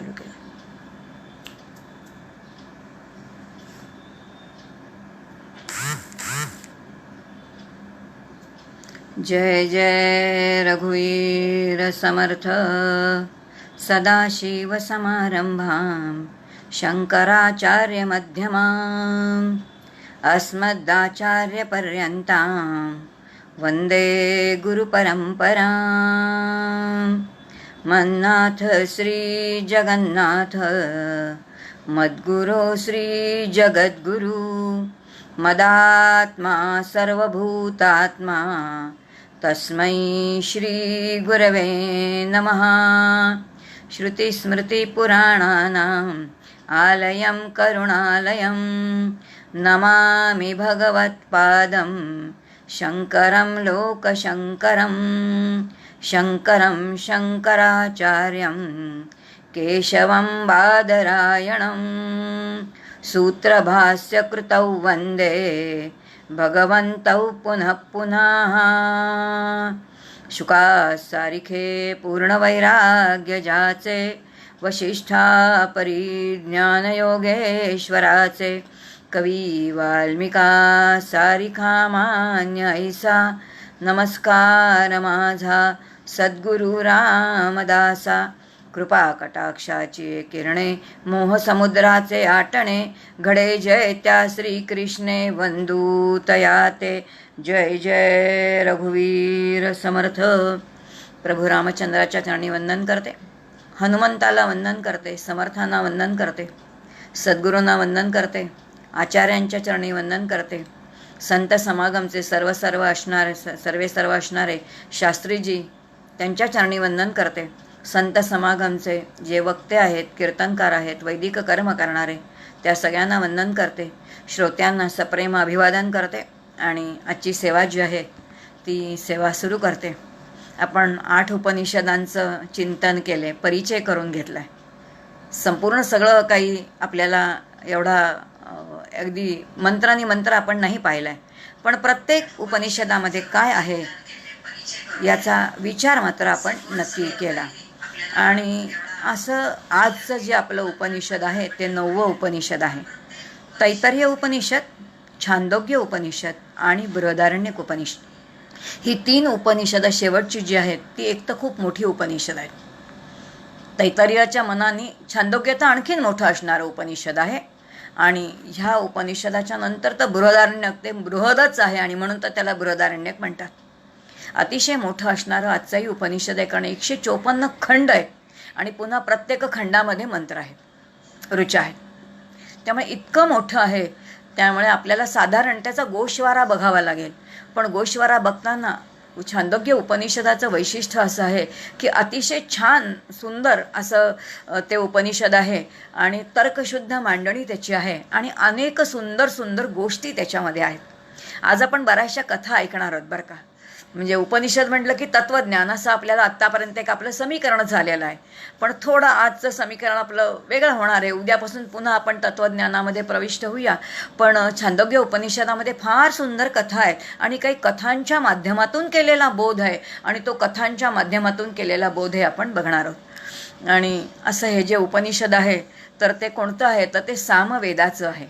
चालू केलं. जय जय रघुवीर समर्थ सदाशिव समारंभां शंकराचार्य मध्यमां अस्मदाचार्य पर्यंतां वंदे गुरुपरंपरां. मन्नाथ श्री जगन्नाथ मद्गुरो श्री जगद्गुरु मदात्मा सर्वभूतात्मा तस्मै श्री गुरवे नमः. श्रुतिस्मृतिपुराणानाम् आलयं करुणालयं नमामि भगवत्पादं शङ्करं लोकशङ्करं. शङ्करं शङ्कराचार्यं केशवं बादरायणं सूत्रभाष्यकृतौ वन्दे भगवन्तौ पुनः पुनः. शुकासारिखे पूर्णवैराग्य जाचे वशिष्ठा परिज्ञानयोगेश्वराचे कवी वाल्मिका सारिखा मान्य ऐसा. नमस्कार माझा सद्गुरु रामदासा. कृपा कटाक्षाची किरणे मोहसमुद्राचे आटणे घडे जय त्या श्रीकृष्णे वंदूतयाते. जय जय रघुवीर समर्थ. प्रभू रामचंद्राच्या चरणी वंदन करते, हनुमंताला वंदन करते, समर्थांना वंदन करते, सद्गुरूंना वंदन करते, आचार्यांच्या चरणी वंदन करते, संत समागमचे सर्व असणारे शास्त्रीजी त्यांच्या चरणी वंदन करते, संत समागमचे जे वक्ते आहेत, कीर्तनकार आहेत, वैदिक कर्म करणारे त्या सगळ्यांना वंदन करते, श्रोत्यांना सप्रेम अभिवादन करते आणि आजची सेवा जी आहे ती सेवा सुरू करते. आपण 8 उपनिषदांचं चिंतन केले, परिचय करून घेतला आहे. संपूर्ण सगळं काही आपल्याला एवढा अगदी मंत्रानी मंत्र आपण नाही पाहिला आहे, पण प्रत्येक उपनिषदामध्ये काय आहे याचा विचार मात्र आपण नक्की केला. आणि असं आजचं जे आपलं उपनिषद आहे ते 9वं उपनिषद आहे. तैत्तरीय उपनिषद, छांदोग्य उपनिषद आणि बृहदारण्यक उपनिषद ही 3 उपनिषदं शेवटची जी आहेत ती एक तर खूप मोठी उपनिषद आहेत. तैत्तरीयाच्या मनाने छांदोग्य तर आणखीन मोठं असणारं उपनिषद आहे आणि ह्या उपनिषदाच्या नंतर तर बृहदारण्यक ते बृहदच आहे आणि म्हणून तर त्याला बृहदारण्यक म्हणतात. अतिशय मोठं असणारं आजचंही उपनिषद आहे, कारण 154 खंड आहेत आणि पुन्हा प्रत्येक खंडामध्ये मंत्र आहेत, ऋचा आहेत. त्यामुळे इतकं मोठं आहे, त्यामुळे आपल्याला साधारण त्याचा गोषवारा बघावा लागेल. पण गोषवारा बघताना छांदोग्य उपनिषदाचं वैशिष्ट्य असं आहे की अतिशय छान सुंदर असं ते उपनिषद आहे आणि तर्कशुद्ध मांडणी त्याची आहे आणि अनेक सुंदर सुंदर गोष्टी त्याच्यामध्ये आहेत. आज आपण बऱ्याचशा कथा ऐकणार आहोत बरं का. म्हणजे उपनिषद म्हटलं की तत्त्वज्ञान असं आपल्याला आत्तापर्यंत एक आपलं समीकरण झालेलं आहे, पण थोडं आजचं समीकरण आपलं वेगळं होणार आहे. उद्यापासून पुन्हा आपण तत्त्वज्ञानामध्ये प्रविष्ट होऊया. पण छांदोग्य उपनिषदामध्ये फार सुंदर कथा आहेत आणि काही कथांच्या माध्यमातून केलेला बोध आहे आणि तो कथांच्या माध्यमातून केलेला बोध हे आपण बघणार आहोत. आणि असं हे जे उपनिषद आहे तर ते कोणतं आहे तर ते सामवेदाचं आहे.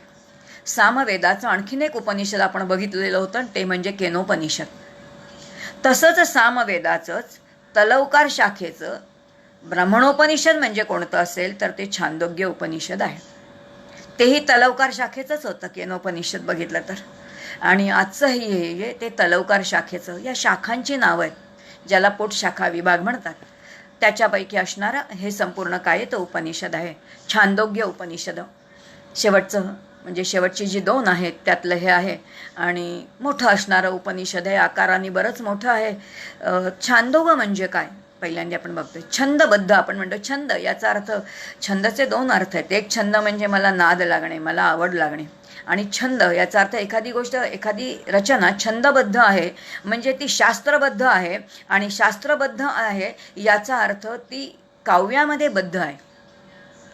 सामवेदाचं आणखीन एक उपनिषद आपण बघितलेलं होतं ते म्हणजे केनोपनिषद. तसंच सामवेदाचंच तलवकार शाखेचं ब्राह्मणोपनिषद म्हणजे कोणतं असेल तर ते छांदोग्य उपनिषद आहे. तेही तलवकार शाखेचंच होतं केनोपनिषद बघितलं तर. आणि आजचंही हे ते तलवकार शाखेचं, या शाखांची नावं आहेत ज्याला पोटशाखा विभाग म्हणतात, त्याच्यापैकी असणारं हे संपूर्ण काय तर उपनिषद आहे छांदोग्य उपनिषद. शेवटचं म्हणजे शेवटची जी 2 आहेत त्यातलं हे आहे आणि मोठं असणारं उपनिषद आहे, आकाराने बरंच मोठं आहे. छांदोग म्हणजे काय पहिल्यांदा आपण बघतोय. छंदबद्ध आपण म्हणतो. छंद याचा अर्थ, छंदचे 2 अर्थ आहेत. एक छंद म्हणजे मला नाद लागणे, मला आवड लागणे, आणि छंद याचा अर्थ एखादी गोष्ट, एखादी रचना छंदबद्ध आहे म्हणजे ती शास्त्रबद्ध आहे. आणि शास्त्रबद्ध आहे याचा अर्थ ती काव्यामध्ये बद्ध आहे.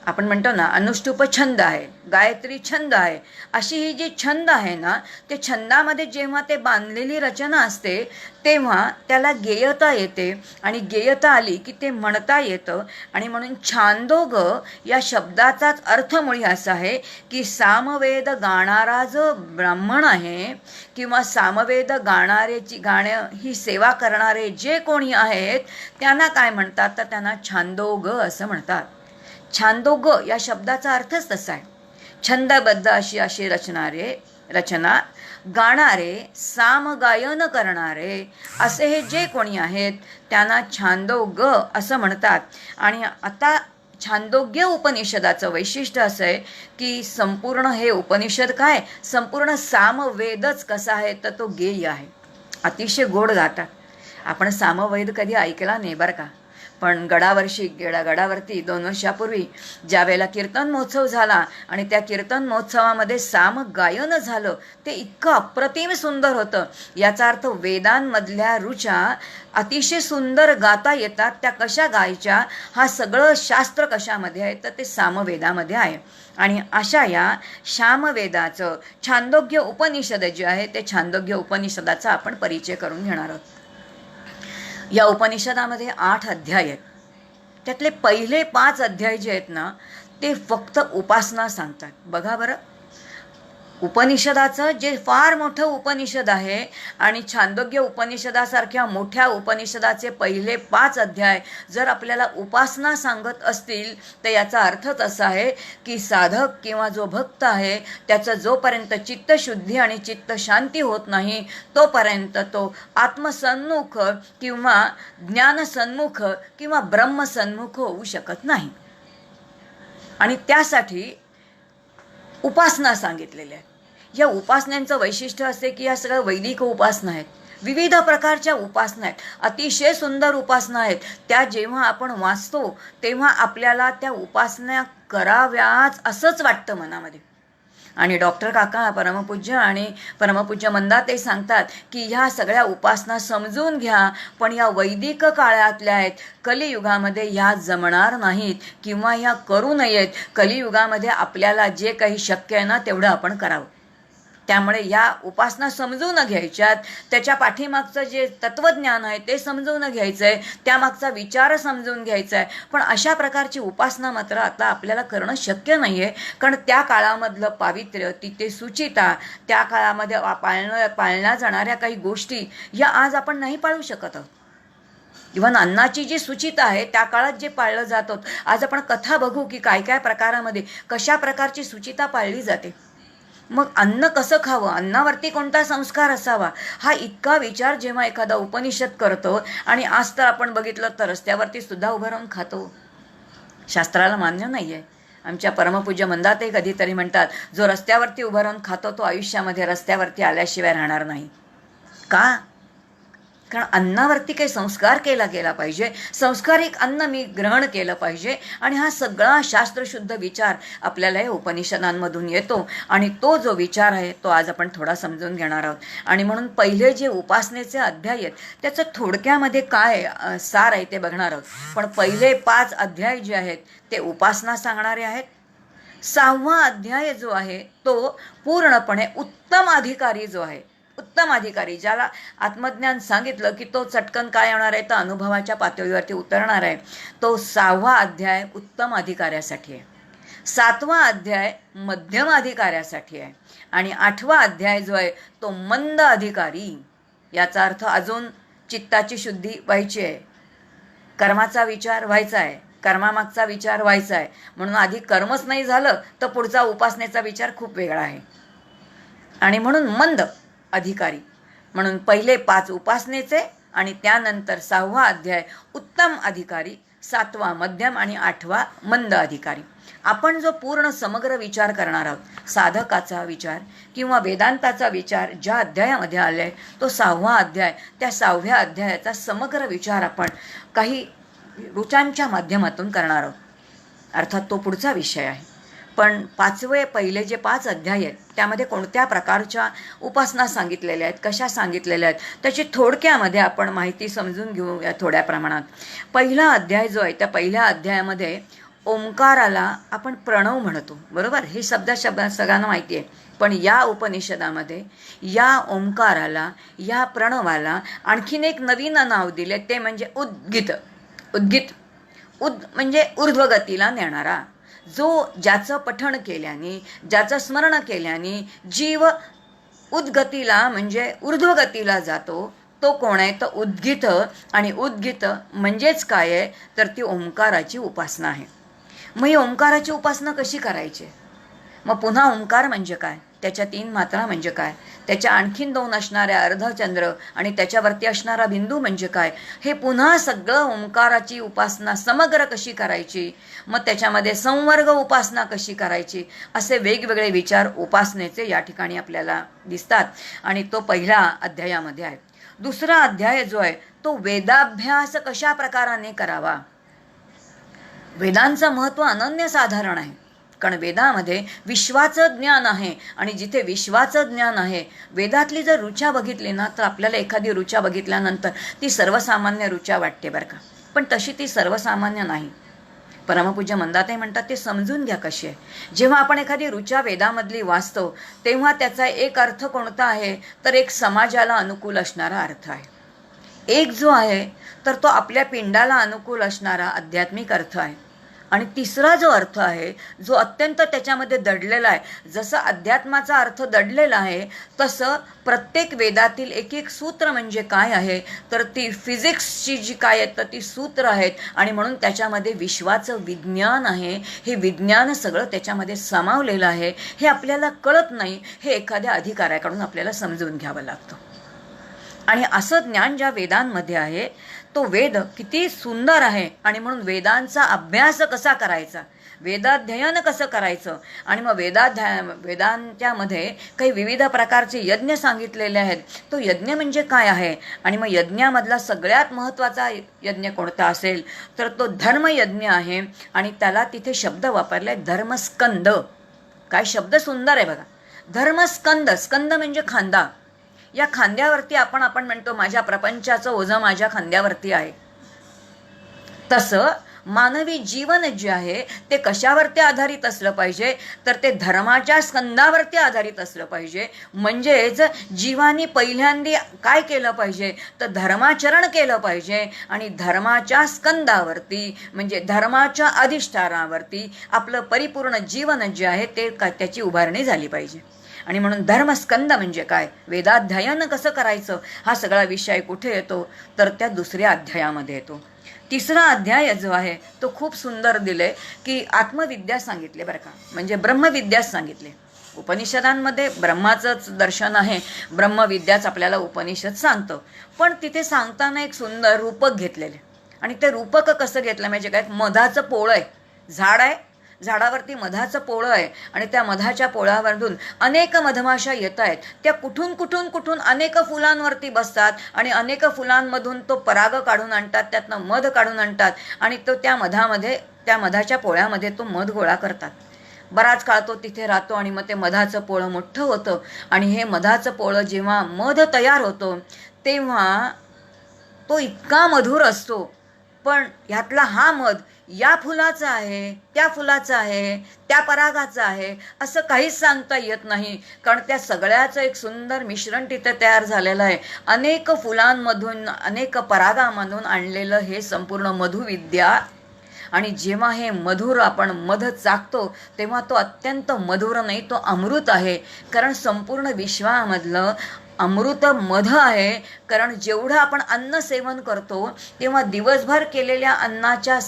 आपण म्हणतो ना अनुष्टुप छंद आहे, गायत्री छंद आहे, अशी ही जी छंद आहे ना, ते छंदामध्ये जेव्हा ते बांधलेली रचना असते तेव्हा त्याला गेयता येते, आणि गेयता आली की ते म्हणता येतं. आणि म्हणून छांदोग या शब्दाचाच अर्थ मुळी असा आहे की सामवेद गाणारा जो ब्राह्मण आहे किंवा सामवेद गाणं ही सेवा करणारे जे कोणी आहेत त्यांना काय म्हणतात, तर त्यांना छांदोग असं म्हणतात. छांदोग या शब्दाचा अर्थच तसा आहे. छंदबद्ध अशी रचना गाणारे, सामगायन करणारे असे हे जे कोणी आहेत त्यांना छांदोग असं म्हणतात. आणि आता छांदोग्य उपनिषदाचं वैशिष्ट्य असं आहे की संपूर्ण हे उपनिषद काय, संपूर्ण सामवेदच कसा आहे तर तो गेय आहे. अतिशय गोड गातात. आपण सामवेद कधी ऐकला नाही बरं का, पण गडावरती 2 वर्षापूर्वी ज्या वेळेला कीर्तन महोत्सव झाला आणि त्या कीर्तन महोत्सवामध्ये सामगायन झालं, ते इतकं अप्रतिम सुंदर होतं. याचा अर्थ वेदांमधल्या ऋचा अतिशय सुंदर गाता येतात. त्या कशा गायच्या, हा सगळं शास्त्र कशामध्ये आहे तर ते सामवेदामध्ये आहे. आणि अशा या सामवेदाचं छांदोग्य उपनिषद जे आहे ते छांदोग्य उपनिषदाचा आपण परिचय करून घेणार आहोत. या उपनिषदामध्ये 8 अध्याय आहेत. त्यातले पहिले 5 अध्याय जे आहेत ना ते फक्त उपासना सांगतात. बघा बरं, उपनिषदाचं जे फार मोठं उपनिषद आहे आणि छांदोग्य उपनिषदासारख्या मोठ्या उपनिषदाचे पहिले 5 अध्याय जर आपल्याला उपासना सांगत असतील तर याचा अर्थच असा आहे की साधक किंवा जो भक्त आहे त्याचं जोपर्यंत चित्तशुद्धी आणि चित्तशांती होत नाही तोपर्यंत तो आत्मसन्मुख किंवा ज्ञानसन्मुख किंवा ब्रह्मसन्मुख होऊ शकत नाही. आणि त्यासाठी उपासना सांगितलेल्या आहेत. या उपासनांचं वैशिष्ट्य असे की या सगळ्या वैदिक उपासना आहेत, विविध प्रकारच्या उपासना आहेत, अतिशय सुंदर उपासना आहेत. त्या जेव्हा आपण वाचतो तेव्हा आपल्याला त्या उपासना कराव्याच असंच वाटतं मनामध्ये. आणि डॉक्टर काका परमपूज्य आणि परमपूज्य मंदाते सांगतात की ह्या सगळ्या उपासना समजून घ्या, पण या वैदिक काळातल्या आहेत, कलियुगामध्ये ह्या जमणार नाहीत किंवा ह्या करू नयेत. कलियुगामध्ये आपल्याला जे काही शक्य आहे ना तेवढं आपण करावं. त्यामुळे या उपासना समजून घ्यायच्यात, त्याच्या पाठीमागचं जे तत्वज्ञान आहे ते समजून घ्यायचं आहे, त्यामागचा विचार समजून घ्यायचा आहे. पण अशा प्रकारची उपासना मात्र आता आपल्याला करणं शक्य नाही आहे, कारण त्या काळामधलं पावित्र्य, तिथे सुचिता, त्या काळामध्ये पाळल्या जाणाऱ्या काही गोष्टी या आज आपण नाही पाळू शकत आहोत. इव्हन अन्नाची जी सुचिता आहे त्या काळात जे पाळलं जात होतं, आज आपण कथा बघू की काय काय प्रकारामध्ये कशा प्रकारची सुचिता पाळली जाते. मग अन्न कसं खावं, अन्नावरती कोणता संस्कार असावा, हा इतका विचार जेव्हा एखादा उपनिषद करतो. आणि आज तर आपण बघितलं तर रस्त्यावरती सुद्धा उभं राहून खातो, शास्त्राला मान्य नाही आहे. आमच्या परमपूज्य मंदाते कधीतरी म्हणतात, जो रस्त्यावरती उभं राहून खातो तो आयुष्यामध्ये रस्त्यावरती आल्याशिवाय राहणार नाही. का? कारण अन्नावरती काही संस्कार केला गेला पाहिजे, संस्कारिक अन्न मी ग्रहण केलं पाहिजे. आणि हा सगळा शास्त्रशुद्ध विचार आपल्याला या उपनिषदांमधून येतो. आणि तो जो विचार आहे तो आज आपण थोडा समजून घेणार आहोत. आणि म्हणून पहिले जे उपासनेचे अध्याय आहेत त्याचं थोडक्यामध्ये काय सार आहे ते बघणार आहोत. पण पहिले 5 अध्याय जे आहेत ते उपासना सांगणारे आहेत. 6वा अध्याय जो आहे तो पूर्णपणे उत्तम अधिकारी जो आहे, उत्तम अधिकारी ज्याला आत्मज्ञान सांगितलं की तो चटकन काय होणार आहे तर अनुभवाच्या पातळीवरती उतरणार आहे, तो 6वा अध्याय उत्तम अधिकाऱ्यासाठी आहे. 7वा अध्याय मध्यम अधिकाऱ्यासाठी आहे. आणि 8वा अध्याय जो आहे तो मंद अधिकारी. याचा अर्थ अजून चित्ताची शुद्धी व्हायची आहे, कर्माचा विचार व्हायचा आहे, कर्मामागचा विचार व्हायचा आहे. म्हणून आधी कर्मच नाही झालं तर पुढचा उपासनेचा विचार खूप वेगळा आहे. आणि म्हणून मंद अधिकारी. म्हणून पहिले 5 उपासनेचे आणि त्यानंतर 6वा अध्याय उत्तम अधिकारी, 7वा मध्यम आणि 8वा मंद अधिकारी. आपण जो पूर्ण समग्र विचार करणार आहोत, साधकाचा विचार किंवा वेदांताचा विचार ज्या अध्यायामध्ये आले आहे तो 6वा अध्याय. त्या 6व्या अध्यायाचा समग्र विचार आपण काही ऋचांच्या माध्यमातून करणार आहोत. अर्थात तो पुढचा विषय आहे. पण 5वे पहिले जे 5 अध्याय आहेत त्यामध्ये कोणत्या प्रकारच्या उपासना सांगितलेल्या आहेत, कशा सांगितलेल्या आहेत, त्याची थोडक्यामध्ये आपण माहिती समजून घेऊया थोड्या प्रमाणात. पहिला अध्याय जो आहे त्या पहिल्या अध्यायामध्ये ओंकाराला आपण प्रणव म्हणतो, बरोबर? हे शब्द सगळ्यांना माहिती आहे. पण या उपनिषदामध्ये या ओंकाराला, या प्रणवाला आणखीन एक नवीन नाव दिले, ते म्हणजे उद्गीत. उद्गीत म्हणजे ऊर्ध्वगतीला नेणारा, जो ज्याचं पठण केल्याने, ज्याचं स्मरण केल्याने जीव उद्गतीला म्हणजे ऊर्ध्वगतीला जातो, तो कोण आहे? तर उद्गीत. आणि उद्गीत म्हणजेच काय आहे? तर ती ओंकाराची उपासना आहे. मग ही ओंकाराची उपासना कशी करायची? मग पुन्हा ओंकार म्हणजे काय, त्याच्या 3 मात्रा म्हणजे काय, त्याच्या आणखीन 2 असणाऱ्या अर्धचंद्र आणि त्याच्यावरती असणारा बिंदू म्हणजे काय, हे पुन्हा सगळं ओंकाराची उपासना समग्र कशी करायची, मग त्याच्यामध्ये संवर्ग उपासना कशी करायची, असे वेगवेगळे विचार उपासनेचे या ठिकाणी आपल्याला दिसतात. आणि तो पहिल्या अध्यायामध्ये आहे. दुसरा अध्याय जो आहे तो वेदाभ्यास कशा प्रकाराने करावा. वेदांचं महत्त्व अनन्यसाधारण आहे, कारण वेदामध्ये विश्वाचं ज्ञान आहे. आणि जिथे विश्वाचं ज्ञान आहे, वेदातली जर ऋचा बघितली ना, तर आपल्याला एखादी ऋचा बघितल्यानंतर ती सर्वसामान्य ऋचा वाटते बरं का, पण तशी ती सर्वसामान्य नाही. परमपूज्य मंदाताई म्हणतात ते समजून घ्या कशी आहे. जेव्हा आपण एखादी ऋचा वेदामधली वाचतो, तेव्हा त्याचा एक अर्थ कोणता आहे, तर एक समाजाला अनुकूल असणारा अर्थ आहे. एक जो आहे तर तो आपल्या पिंडाला अनुकूल असणारा आध्यात्मिक अर्थ आहे. आणि तिसरा जो अर्थ आहे, जो अत्यंत त्याच्यामध्ये दडलेला आहे, जसं अध्यात्माचा अर्थ दडलेला आहे, तसं प्रत्येक वेदातील एक एक सूत्र म्हणजे काय आहे, तर ती फिजिक्सची जी काय आहेत तर ती सूत्र आहेत. आणि म्हणून त्याच्यामध्ये विश्वाचं विज्ञान आहे. हे विज्ञान सगळं त्याच्यामध्ये सामावलेलं आहे. हे आपल्याला कळत नाही, हे एखाद्या अधिकाऱ्याकडून आपल्याला समजून घ्यावं लागतं. आणि असं ज्ञान ज्या वेदांमध्ये आहे, तो वेद किती सुंदर आहे. आणि म्हणून वेदांचा अभ्यास कसा करायचा, वेदाध्ययन कसं करायचं. आणि मग वेदांच्यामध्ये काही विविध प्रकारचे यज्ञ सांगितलेले आहेत. तो यज्ञ म्हणजे काय आहे, आणि मग यज्ञामधला सगळ्यात महत्त्वाचा यज्ञ कोणता असेल, तर तो धर्मयज्ञ आहे. आणि त्याला तिथे शब्द वापरले धर्मस्कंद. काय शब्द सुंदर आहे बघा, धर्मस्कंद. स्कंद म्हणजे खांदा. या खांद्यावरती आपण म्हणतो माझ्या प्रपंचाचं ओझं माझ्या खांद्यावरती आहे. तसं मानवी जीवन जे आहे ते कशावरती आधारित असलं पाहिजे, तर ते धर्माच्या स्कंदावरती आधारित असलं पाहिजे. म्हणजेच जीवानी पहिल्यांदा काय केलं पाहिजे, तर धर्माचरण केलं पाहिजे. आणि धर्माच्या स्कंदावरती म्हणजे धर्माच्या अधिष्ठानावरती आपलं परिपूर्ण जीवन जे आहे ते त्याची उभारणी झाली पाहिजे. आणि म्हणून धर्मस्कंद म्हणजे काय, वेदाध्ययन कसं करायचं, हा सगळा विषय कुठे येतो, तर त्या दुसऱ्या अध्यायामध्ये येतो. तिसरा अध्याय जो आहे तो खूप सुंदर दिले, की आत्मविद्या सांगितले बरं का, म्हणजे ब्रह्मविद्याच सांगितले. उपनिषदांमध्ये ब्रह्माचंच दर्शन आहे, ब्रह्मविद्याच आपल्याला उपनिषद सांगतं. पण तिथे सांगताना एक सुंदर रूपक घेतलेले. आणि ते रूपक कसं घेतलं म्हणजे काय, मधाचं पोळं आहे, झाड आहे, झाडावरती मधाचं पोळं आहे. आणि त्या मधाच्या पोळावरून अनेक मधमाशा येत आहेत. त्या कुठून अनेक फुलांवरती बसतात आणि अनेक फुलांमधून तो पराग काढून आणतात, त्यातनं मध काढून आणतात. आणि तो त्या मधाच्या पोळ्यामध्ये तो मध गोळा करतात. बराच काळ तो तिथे राहतो आणि मग ते मधाचं पोळं मोठं होतं. आणि हे मधाचं पोळं जेव्हा मध तयार होतो, तेव्हा तो इतका मधुर असतो. पण ह्यातला हा मध या फुलाचा आहे, त्या फुलाचा आहे, त्या परागाचा आहे, असं काहीच सांगता येत नाही. कारण त्या सगळ्याचं एक सुंदर मिश्रण तिथे तयार झालेलं आहे. अनेक फुलांमधून, अनेक परागामधून आणलेलं हे संपूर्ण मधुविद्या. आणि जेव्हा हे मधुर आपण मध चाकतो, तेव्हा तो अत्यंत मधुर नाही, तो अमृत आहे. कारण संपूर्ण विश्वामधलं अमृत मध आहे. कारण जेवढं आपण अन्न सेवन करतो, तेव्हा दिवसभर केलेल्या अन्नाच्या,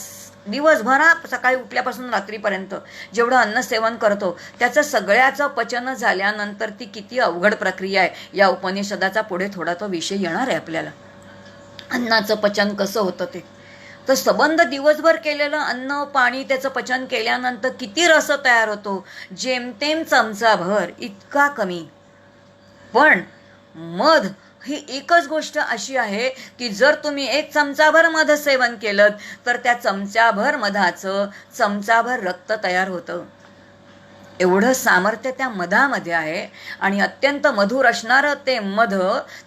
दिवसभरा सकाळी उठल्यापासून रात्रीपर्यंत जेवढं अन्न सेवन करतो, त्याचं सगळ्याचं पचन झाल्यानंतर ती किती अवघड प्रक्रिया आहे. या उपनिषदाचा पुढे थोडा तो विषय येणार आहे आपल्याला, अन्नाचं पचन कसं होतं ते. तर सबंध दिवसभर केलेलं अन्न पाणी त्याचं पचन केल्यानंतर किती रस तयार होतो, जेमतेम चमचाभर, इतका कमी. पण मध ही एकच गोष्ट अशी आहे की जर तुम्ही 1 चमचाभर मध सेवन केलं, तर त्या चमचाभर मधाचं चमचाभर रक्त तयार होतं. एवढं सामर्थ्य त्या मधामध्ये आहे. आणि अत्यंत मधुर असणारं ते मध,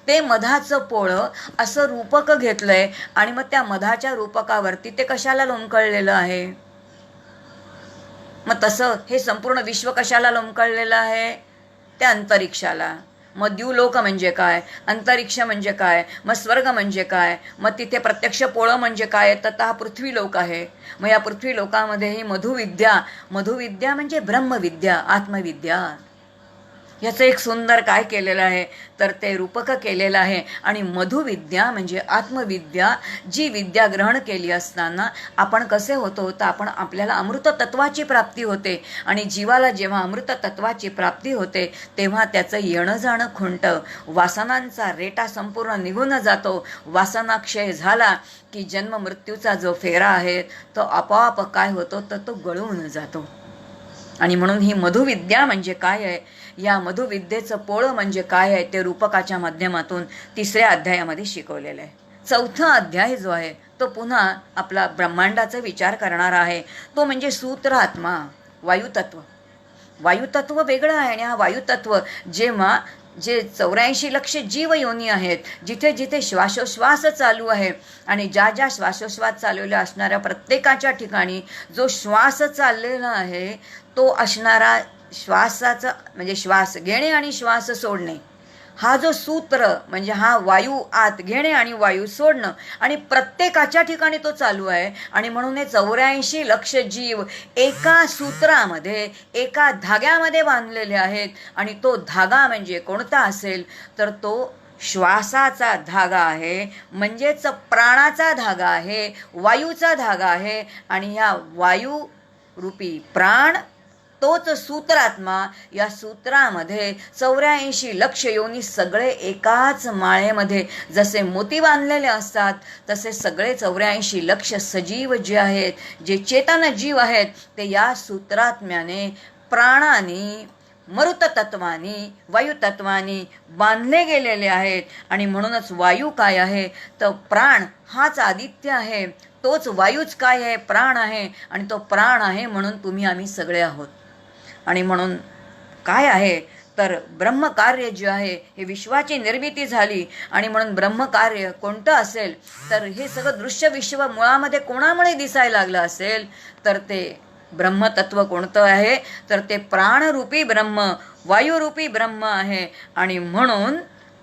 ते मधाचं पोळं असं रूपक घेतलंय. आणि मग त्या मधाच्या रूपकावरती ते कशाला लोंबकळलेलं आहे, मग तसं हे संपूर्ण विश्व कशाला लोंबकळलेलं आहे? त्या अंतरिक्षाला. मग द्यूलोक म्हणजे काय, अंतरिक्ष म्हणजे काय, मग स्वर्ग म्हणजे काय, मग तिथे प्रत्यक्ष पोळं म्हणजे काय, तर हा पृथ्वी लोक आहे. मग या पृथ्वी लोकामध्ये ही मधुविद्या, मधुविद्या म्हणजे ब्रह्मविद्या, आत्मविद्या, याचं एक सुंदर काय केलेलं आहे तर ते रूपक केलेलं आहे. आणि मधुविद्या म्हणजे आत्मविद्या, जी विद्या ग्रहण केली असताना आपण कसे होतो तर आपण आपल्याला अमृततत्वाची प्राप्ती होते. आणि जीवाला जेव्हा अमृततत्वाची प्राप्ती होते तेव्हा त्याचं येणं जाणं खुंटं, वासनांचा रेटा संपूर्ण निघून जातो. वासनाक्षय झाला की जन्म मृत्यूचा जो फेरा आहे तो आपोआप काय होतो तर तो गळून जातो. आणि म्हणून ही मधुविद्या म्हणजे काय आहे, या मधुविद्येचं पोळं म्हणजे काय आहे ते रूपकाच्या माध्यमातून 3ऱ्या अध्यायामध्ये शिकवलेलं आहे. 4था अध्याय जो आहे तो पुन्हा आपला ब्रह्मांडाचा विचार करणारा आहे. तो म्हणजे सूत्र आत्मा, वायुतत्व. वायुतत्व वेगळं आहे आणि हा वायुतत्व जेव्हा जे 84 लक्ष जीव योनी आहेत, जिथे जिथे श्वासोश्वास चालू आहे आणि ज्या ज्या श्वासोश्वास चाललेल्या असणाऱ्या प्रत्येकाच्या ठिकाणी जो श्वास चाललेला आहे तो असणारा श्वासाचा म्हणजे श्वास घेणे आणि श्वास सोडणे, हा जो सूत्र म्हणजे हा वायू आत घेणे आणि वायू सोडणं, आणि प्रत्येकाच्या ठिकाणी तो चालू आहे. आणि म्हणून हे 84 लक्ष जीव एका सूत्रामध्ये, एका धाग्यामध्ये बांधलेले आहेत. आणि तो धागा म्हणजे कोणता असेल तर तो श्वासाचा धागा आहे, म्हणजेच प्राणाचा धागा आहे, वायूचा धागा आहे. आणि ह्या वायू रूपी प्राण तोच सूत्रात्मा, या सूत्रामध्ये 84 लक्ष योनी सगळे एकाच माळेमध्ये जसे मोती बांधलेले असतात तसे सगळे 84 लक्ष सजीव जे आहेत, जे चेतन जीव आहेत ते या सूत्रात्म्याने, प्राणाने, मरुततत्वानी, वायुतत्वानी बांधले गेलेले आहेत. आणि म्हणूनच वायू काय आहे तर प्राण हाच आदित्य आहे, तोच वायूच काय आहे, प्राण आहे. आणि तो प्राण आहे म्हणून तुम्ही आम्ही सगळे आहोत. आणि म्हणून काय आहे तर ब्रह्मकार्य जे आहे हे विश्वाची निर्मिती झाली. आणि म्हणून ब्रह्मकार्य कोणतं असेल तर हे सगळं दृश्य विश्व मुळामध्ये कोणामुळे दिसायला लागलं असेल तर ते ब्रह्मतत्व कोणतं आहे तर ते प्राणरूपी ब्रह्म, वायुरूपी ब्रह्म आहे. आणि म्हणून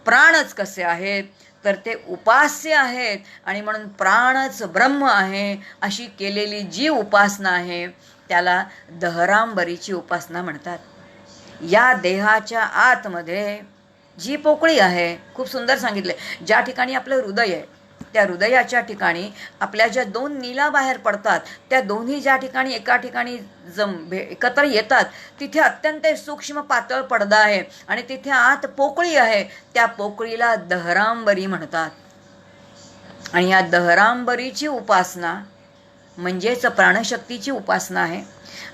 प्राणच कसे आहेत तर ते उपास्य आहेत. आणि म्हणून प्राणच ब्रह्म आहे अशी केलेली जी उपासना आहे त्याला दहरांबरीची उपासना म्हणतात. या देहाच्या आतमध्ये जी पोकळी आहे, खूप सुंदर सांगितले, ज्या ठिकाणी आपलं हृदय आहे त्या हृदयाच्या ठिकाणी आपल्या ज्या 2 नीला बाहेर पडतात त्या दोन्ही ज्या ठिकाणी एका ठिकाणी एकत्र येतात तिथे अत्यंत सूक्ष्म पातळ पडदा आहे आणि तिथे आत पोकळी आहे. त्या पोकळीला दहरांबरी म्हणतात. आणि या दहरांबरीची उपासना म्हणजेच प्राणशक्तीची उपासना आहे.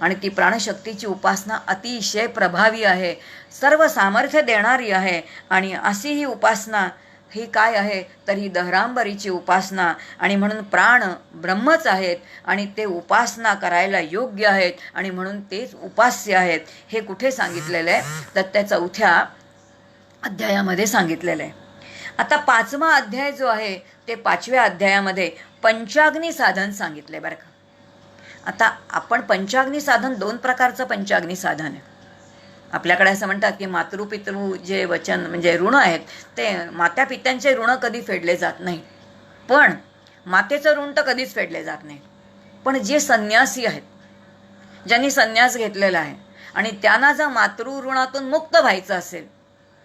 आणि ती प्राणशक्तीची उपासना अतिशय प्रभावी आहे, सर्व सामर्थ्य देणारी आहे. आणि अशी ही उपासना ही काय आहे तर ही दहरांबरीची उपासना. आणि म्हणून प्राण ब्रह्मच आहेत आणि ते उपासना करायला योग्य आहेत आणि म्हणून तेच उपास्य आहेत. हे कुठे सांगितलेलं आहे तर त्या 4थ्या अध्यायामध्ये सांगितलेलं आहे. आता 5वा अध्याय जो आहे ते 5व्या अध्यायामध्ये पंचाग्नी साधन सांगितले बरं का. आता आपण पंचाग्नी साधन 2 प्रकारचं पंचाग्नी साधन आहे. आपल्याकडे असं म्हणतात की मातृपितृ जे वचन म्हणजे ऋण आहेत ते मात्या पित्यांचे ऋण कधी फेडले जात नाही, पण मातेचं ऋण तर कधीच फेडले जात नाही. पण जे संन्यासी आहेत, ज्यांनी संन्यास घेतलेला आहे आणि त्यांना जर मातृ ऋणातून मुक्त व्हायचं असेल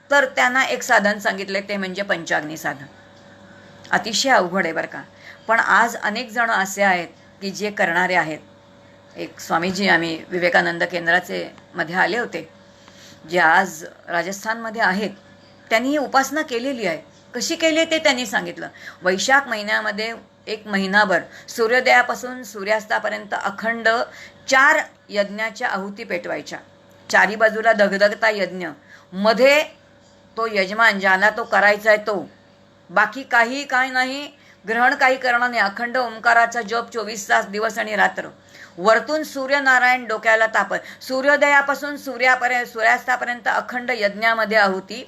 तर त्यांना एक साधन सांगितले ते म्हणजे पंचाग्नी साधन. अतिशय अवघड आहे बरं का, पण आज अनेक जण असे आहेत की जे करणारे आहेत. एक स्वामीजी आम्ही विवेकानंद केंद्राचे मध्ये आले होते जे आज राजस्थानमध्ये आहेत, त्यांनी ही उपासना केलेली आहे. कशी केली ते त्यांनी सांगितलं. वैशाख महिन्यामध्ये 1 महिनाभर सूर्योदयापासून सूर्यास्तापर्यंत अखंड 4 यज्ञाच्या आहुती पेटवायच्या. 4ही बाजूला धगधगता यज्ञ, मध्ये तो यजमान ज्याला तो करायचा आहे तो, बाकी काही काय नाही, ग्रहण काही करणार नाही, अखंड ओंकाराचा जप 24 तास दिवस आणि रात्र. वरतून सूर्यनारायण डोक्याला तापत, सूर्योदयापासून सूर्यास्तापर्यंत अखंड यज्ञामध्ये आहुती,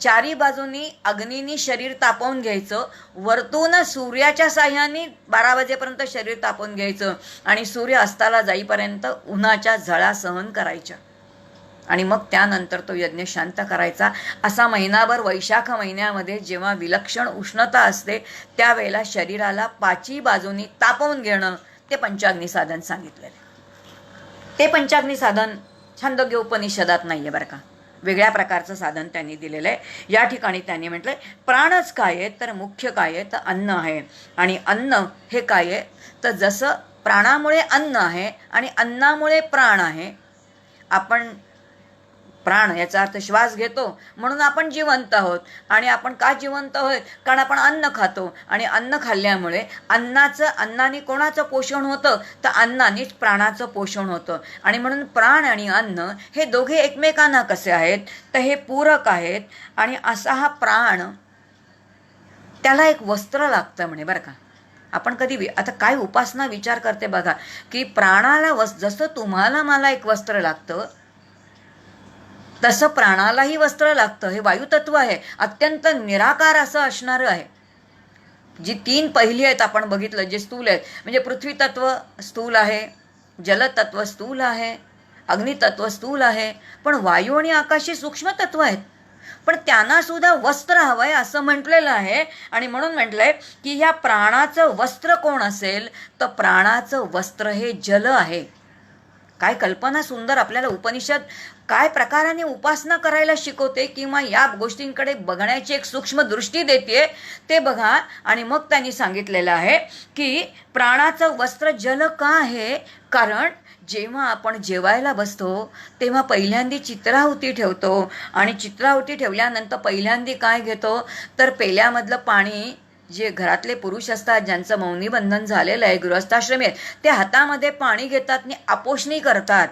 चारी बाजूनी अग्नीनी शरीर तापवून घ्यायचं, वरतून सूर्याच्या साह्याने 12 वाजेपर्यंत शरीर तापवून घ्यायचं आणि सूर्य अस्ताला जाईपर्यंत उन्हाच्या झळा सहन करायच्या आणि मग त्यानंतर तो यज्ञ शांत करायचा. असा महिनाभर वैशाख महिन्यामध्ये जेव्हा विलक्षण उष्णता असते त्यावेळेला शरीराला 5ही बाजूनी तापवून घेणं ते पंचाग्नी साधन सांगितलेलं. ते पंचाग्नी साधन छांदोग्य उपनिषदात नाहीये बरं का, वेगळ्या प्रकारचं साधन त्यांनी दिलेलं आहे. या ठिकाणी त्यांनी म्हटलंय प्राणच काय आहे तर मुख्य काय आहे तर अन्न आहे. आणि अन्न हे काय आहे तर जसं प्राणामुळे अन्न आहे आणि अन्नामुळे प्राण आहे. आपण प्राण याचा अर्थ श्वास घेतो म्हणून आपण जिवंत आहोत. आणि आपण का जिवंत आहोत? कारण आपण अन्न खातो आणि अन्न खाल्ल्यामुळे अन्नाने कोणाचं पोषण होतं तर अन्नानेच प्राणाचं पोषण होतं. आणि म्हणून प्राण आणि अन्न हे दोघे एकमेकांना कसे आहेत तर हे पूरक आहेत. आणि असा हा प्राण त्याला एक वस्त्र लागतं म्हणे बरं का. आपण कधी आता काय उपासना विचार करते बघा की प्राणाला जसं तुम्हाला मला एक वस्त्र लागतं तसं प्राणालाही वस्त्र लागतं. हे वायुतत्व आहे, अत्यंत निराकार असं असणारं आहे. जी 3 पहिली आहेत आपण बघितलं जे स्थूल आहेत, म्हणजे पृथ्वी तत्व स्थूल आहे, जलतत्व स्थूल आहे, अग्नितत्व स्थूल आहे, पण वायू आणि आकाश हे सूक्ष्म तत्व आहेत. पण त्यांना सुद्धा वस्त्र हवंय असं म्हटलेलं आहे. आणि म्हणून म्हटलंय की ह्या प्राणाचं वस्त्र कोण असेल तर प्राणाचं वस्त्र हे जल आहे. काय कल्पना सुंदर. आपल्याला उपनिषद काय प्रकाराने उपासना करायला शिकवते किंवा या गोष्टींकडे बघण्याची एक सूक्ष्म दृष्टी देते ते बघा. आणि मग त्यांनी सांगितलेलं आहे की प्राणाचं वस्त्र जल का आहे? कारण जेव्हा आपण जेवायला बसतो तेव्हा पहिल्यांदी चित्राहुती ठेवतो आणि चित्राहुती ठेवल्यानंतर पहिल्यांदी काय घेतो तर पेल्यामधलं पाणी, जे घरातले पुरुष असतात ज्यांचं मौनी बंधन झालेलं आहे, गृहस्थाश्रमी आहेत, ते हातामध्ये पाणी घेतात आणि अपोषणी करतात.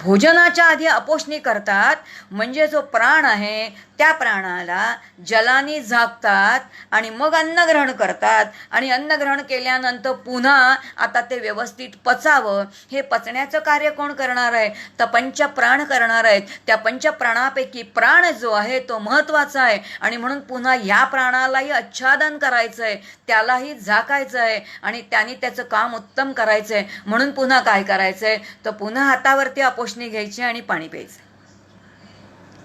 भोजनाच्या आधी अपोषणी करतात. म्हणजे जो प्राण आहे त्या प्राणाला जलाने झाकतात आणि मग अन्न ग्रहण करतात. आणि अन्न ग्रहण केल्यानंतर पुन्हा आता ते व्यवस्थित पचावं, हे पचण्याचं कार्य कोण करणार आहे तर पंचप्राण करणार आहेत. त्या पंचप्राणापैकी प्राण जो आहे तो महत्त्वाचा आहे. आणि म्हणून पुन्हा ह्या प्राणालाही आच्छादन करायचं आहे, त्यालाही झाकायचं आहे आणि त्यांनी त्याचं काम उत्तम करायचं आहे. म्हणून पुन्हा काय करायचं आहे तर पुन्हा हातावरती अपोषणी घ्यायची आणि पाणी प्यायचं.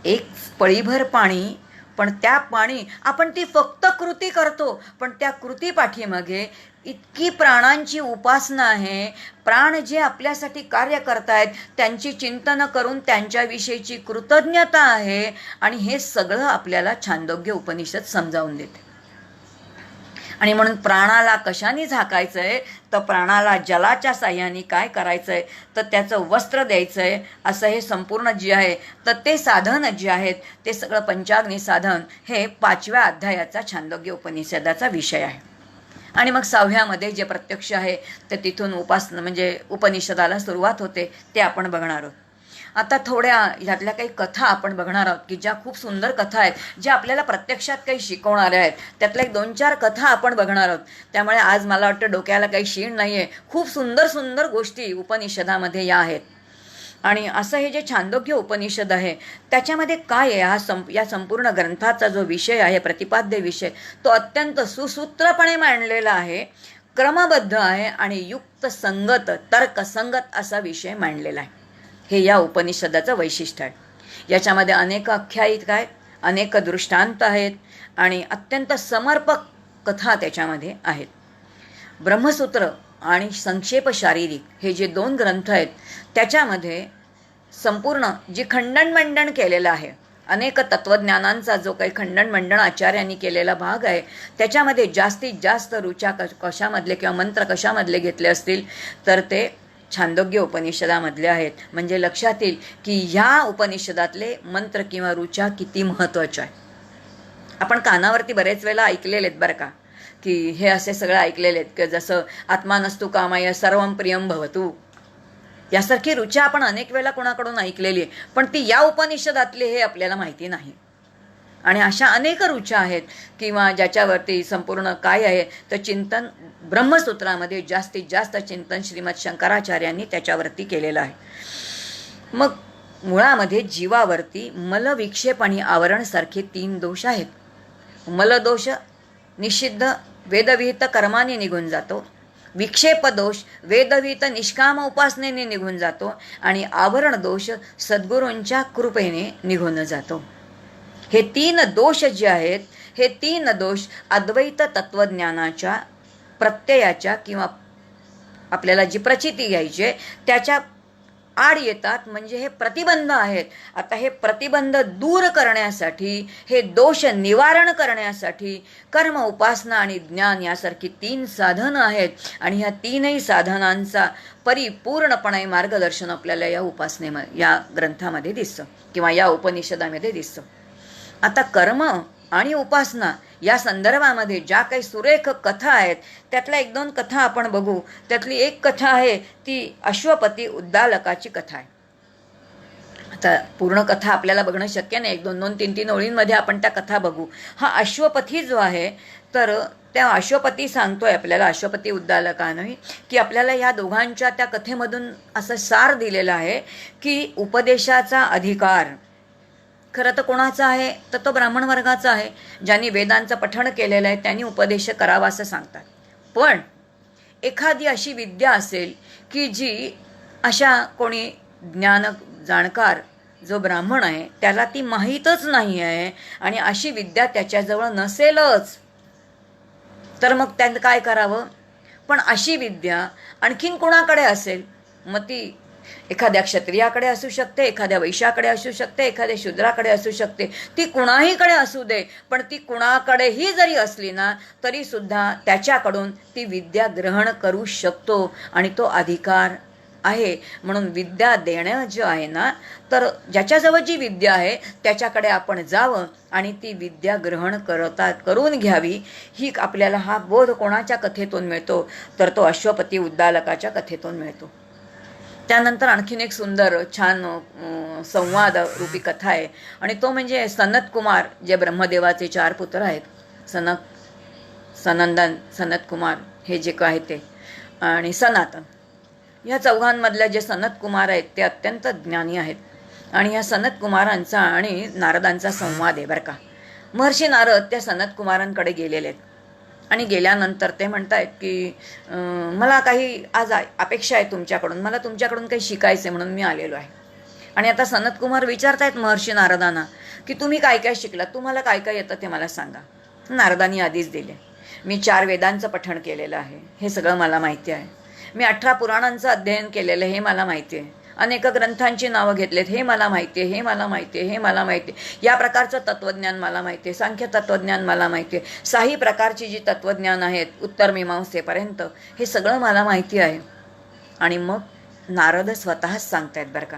एक पळीभर पाणी, पण त्या पाणी आपण ती फक्त कृती करतो, पण त्या कृती पाठीमागे इतकी प्राणांची उपासना आहे. प्राण जे आपल्यासाठी कार्य करतायत त्यांची चिंतन करून त्यांच्याविषयीची कृतज्ञता आहे. आणि हे सगळं आपल्याला छांदोग्य उपनिषद समजावून देते. आणि म्हणून प्राणाला कशाने झाकायचं आहे तर प्राणाला जलाच्या साह्याने काय करायचं आहे तर त्याचं वस्त्र द्यायचं आहे. असं हे संपूर्ण जे आहे तर ते साधन जे आहेत ते सगळं पंचाग्नी साधन हे 5व्या अध्यायाचा छांदोग्य उपनिषदाचा विषय आहे. आणि मग 6व्यामध्ये जे प्रत्यक्ष आहे तर तिथून उपासना म्हणजे उपनिषदाला सुरुवात होते ते आपण बघणार आहोत. आता थोड्या ह्यातल्या काही कथा आपण बघणार आहोत की ज्या खूप सुंदर कथा आहेत, ज्या आपल्याला प्रत्यक्षात काही शिकवणाऱ्या आहेत. त्यातल्या 2-4 कथा आपण बघणार आहोत. त्यामुळे आज मला वाटतं डोक्याला काही शीण नाही आहे. खूप सुंदर सुंदर गोष्टी उपनिषदामध्ये या आहेत. आणि असं हे जे छांदोग्य उपनिषद आहे त्याच्यामध्ये काय आहे, या संपूर्ण ग्रंथाचा जो विषय आहे, प्रतिपाद्य विषय, तो अत्यंत सुसूत्रपणे मांडलेला आहे, क्रमबद्ध आहे आणि युक्त संगत तर्कसंगत असा विषय मांडलेला आहे. हे या उपनिषदाचं वैशिष्ट्य आहे. याच्यामध्ये अनेक आख्यायिका आहेत, अनेक दृष्टांत आहेत आणि अत्यंत समर्पक कथा त्याच्यामध्ये आहेत. ब्रह्मसूत्र आणि संक्षेप शारीरिक हे जे 2 ग्रंथ आहेत त्याच्यामध्ये संपूर्ण जे खंडन केलेलं आहे, अनेक तत्वज्ञानांचा जो काही खंडन आचार्यांनी केलेला भाग आहे त्याच्यामध्ये जास्तीत जास्त ऋचा कशामधले किंवा मंत्र कशामधले घेतले असतील तर ते छांदोग्य उपनिषदामधले आहेत. म्हणजे लक्षात येईल की ह्या उपनिषदातले मंत्र किंवा ऋचा किती महत्त्वाच्या आहे. आपण कानावरती बरेच वेळेला ऐकलेले आहेत बरं का की हे असे सगळं ऐकलेले आहेत की जसं आत्मानस्तु कामाय सर्वं प्रियं भवतु, यासारखी ऋचा आपण अनेक वेळेला कोणाकडून ऐकलेली आहे, पण ती या उपनिषदातली हे आपल्याला माहिती नाही. आणि अशा अनेक ऋचा आहेत किंवा ज्याच्यावरती संपूर्ण काय आहे तर चिंतन ब्रह्मसूत्रामध्ये जास्तीत जास्त चिंतन श्रीमद शंकराचार्यांनी त्याच्यावरती केलेलं आहे. मग मुळामध्ये जीवावरती मलविक्षेप आणि आवरणसारखे 3 दोष आहेत. मलदोष निषिद्ध वेदविहित कर्माने निघून जातो, विक्षेप दोष वेदविहित निष्काम उपासनेने निघून जातो आणि आवरण दोष सद्गुरूंच्या कृपेने निघून जातो. हे 3 दोष जे आहेत, हे 3 दोष अद्वैत तत्वज्ञानाच्या प्रत्ययाच्या किंवा आपल्याला जी प्रचिती घ्यायची आहे त्याच्या आड येतात, म्हणजे हे प्रतिबंध आहेत. आता हे प्रतिबंध दूर करण्यासाठी, हे दोष निवारण करण्यासाठी कर्म, उपासना आणि ज्ञान यासारखी 3 साधनं आहेत आणि ह्या 3ही साधनांचा परिपूर्णपणे मार्गदर्शन आपल्याला या या ग्रंथामध्ये दिसतं किंवा या उपनिषदामध्ये दिसतं. आता कर्म आणि उपासना या संदर्भामध्ये ज्या काही सुरेख कथा आहेत त्यातल्या 1-2 कथा आपण बघू. त्यातली एक कथा आहे ती अश्वपती उद्दालकाची कथा आहे. आता पूर्ण कथा आपल्याला बघणं शक्य नाही, 1-2, 3 ओळींमध्ये आपण त्या कथा बघू. हा अश्वपती जो आहे तर त्या अश्वपती सांगतोय आपल्याला, अश्वपती उद्दालकानं, की आपल्याला या दोघांच्या त्या कथेमधून असं सार दिलेलं आहे की उपदेशाचा अधिकार खरं तर कोणाचा आहे तर तो ब्राह्मण वर्गाचा आहे. ज्यांनी वेदांचं पठण केलेलं आहे त्यांनी उपदेश करावा असं सांगतात. पण एखादी अशी विद्या असेल की जी अशा कोणी जाणकार जो ब्राह्मण आहे त्याला ती माहीतच नाही आहे आणि अशी विद्या त्याच्याजवळ नसेलच, तर मग त्यानं काय करावं? पण अशी विद्या आणखीन कोणाकडे असेल? मग ती एखाद्या क्षत्रियाकडे असू शकते, एखाद्या वैश्याकडे असू शकते, एखाद्या शूद्राकडे असू शकते, ती कुणाहीकडे असू दे. पण ती कुणाकडेही जरी असली ना तरी सुद्धा त्याच्याकडून ती विद्या ग्रहण करू शकतो आणि तो अधिकार आहे. म्हणून विद्या देणं जे आहे ना, तर ज्याच्याजवळ जी विद्या आहे त्याच्याकडे आपण जावं आणि ती विद्या ग्रहण करून घ्यावी. ही आपल्याला हा बोध कोणाच्या कथेतून मिळतो तर तो अश्वपती उद्दालकाच्या कथेतून मिळतो. त्यानंतर आणखीन एक सुंदर छान संवाद रूपी कथा आहे आणि तो म्हणजे सनत कुमार, जे ब्रह्मदेवाचे 4 पुत्र आहेत, सनंदन, सनत कुमार हे जे काय ते आणि सनातन, या चौघांमधल्या जे सनत कुमार आहेत ते अत्यंत ज्ञानी आहेत आणि ह्या सनत कुमारांचा आणि नारदांचा संवाद आहे बरं का. महर्षी नारद त्या सनत कुमारांकडे गेलेले आहेत आणि गेल्यानंतर ते म्हणतायत की मला काही आज अपेक्षा आहे तुमच्याकडून, मला तुमच्याकडून काही शिकायचं म्हणून मी आलेलो आहे. आणि आता सनत कुमार विचारतायत महर्षी नारदांना की तुम्ही काय काय शिकलात, तुम्हाला काय काय येतं ते मला सांगा. नारदांनी आधीच दिले, मी 4 वेदांचं पठण केलेलं आहे, हे सगळं मला माहिती आहे. मी 18 पुराणांचं अध्ययन केलेलं हे मला माहिती आहे. अनेक ग्रंथांची नावं घेतलेत, हे मला माहिती आहे, हे मला माहिती आहे, हे मला माहिती आहे. या प्रकारचं तत्त्वज्ञान मला माहिती आहे, सांख्य तत्त्वज्ञान मला माहिती आहे, 6 प्रकारची जी तत्त्वज्ञान आहेत उत्तर मीमांसेपर्यंत, हे सगळं मला माहिती आहे. आणि मग नारद स्वतःच सांगतायत बरं का,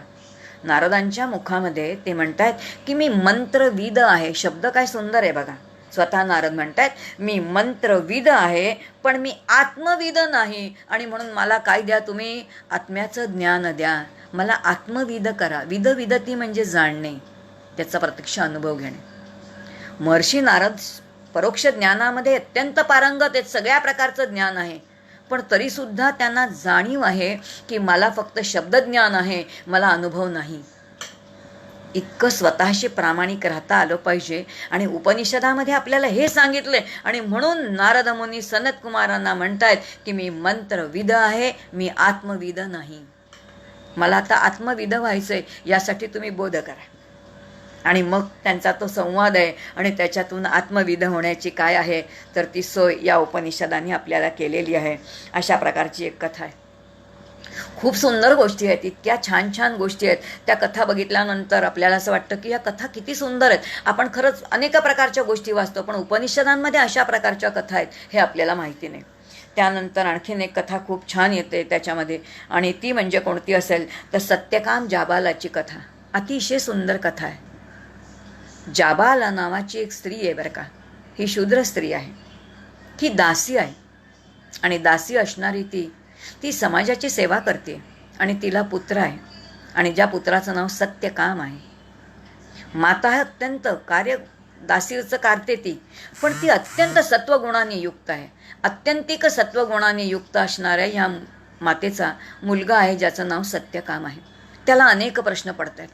नारदांच्या मुखामध्ये ते म्हणतायत की मी मंत्रविद आहे. शब्द काय सुंदर आहे बघा. स्वतः नारद म्हणतायत मी मंत्रविद आहे पण मी आत्मविद नाही, आणि म्हणून मला काय द्या तुम्ही? आत्म्याचं ज्ञान द्या, मला आत्मविद करा. विदती म्हणजे जाणणे, त्याचा प्रत्यक्ष अनुभव घेणे. महर्षी नारद परोक्ष ज्ञानामध्ये अत्यंत पारंगत आहेत, सगळ्या प्रकारचं ज्ञान आहे, पण तरीसुद्धा त्यांना जाणीव आहे की मला फक्त शब्दज्ञान आहे, मला अनुभव नाही. इतकं स्वतःशी प्रामाणिक राहता आलं पाहिजे. आणि उपनिषदामध्ये आपल्याला हे सांगितलंय आणि म्हणून नारद मुनी सनत कुमारांना म्हणतायत की मी मंत्रविद आहे, मी आत्मविद नाही. मला आता आत्मविद व्हायचंय, यासाठी तुम्ही बोध करा. आणि मग त्यांचा तो संवाद आहे आणि त्याच्यातून आत्मविद होण्याची काय आहे तर ती सोय या उपनिषदांनी आपल्याला केलेली आहे. अशा प्रकारची एक कथा आहे. खूप सुंदर गोष्टी आहेत, इतक्या छान छान गोष्टी आहेत. त्या कथा बघितल्यानंतर आपल्याला असं वाटतं की या कथा किती सुंदर आहेत. आपण खरंच अनेक प्रकारच्या गोष्टी वाचतो पण उपनिषदांमध्ये अशा प्रकारच्या कथा आहेत हे आपल्याला माहिती नाही. त्यानंतर आणखीन एक कथा खूप छान येते त्याच्यामध्ये, आणि ती म्हणजे कोणती असेल तर सत्यकाम जाबालाची कथा. अतिशय सुंदर कथा आहे. जाबाला नावाची एक स्त्री आहे बरं का. ही शूद्र स्त्री आहे, ही दासी आहे आणि दासी असणारी ती समाजाची सेवा करते आणि तिला पुत्र आहे आणि ज्या पुत्राचं नाव सत्यकाम आहे. माता आहे अत्यंत दासीचं करते ती, पण ती अत्यंत सत्वगुणाने युक्त आहे. अत्यंतिक सत्वगुणाने युक्त असणाऱ्या ह्या मातेचा मुलगा आहे ज्याचं नाव सत्यकाम आहे. त्याला अनेक प्रश्न पडत आहेत.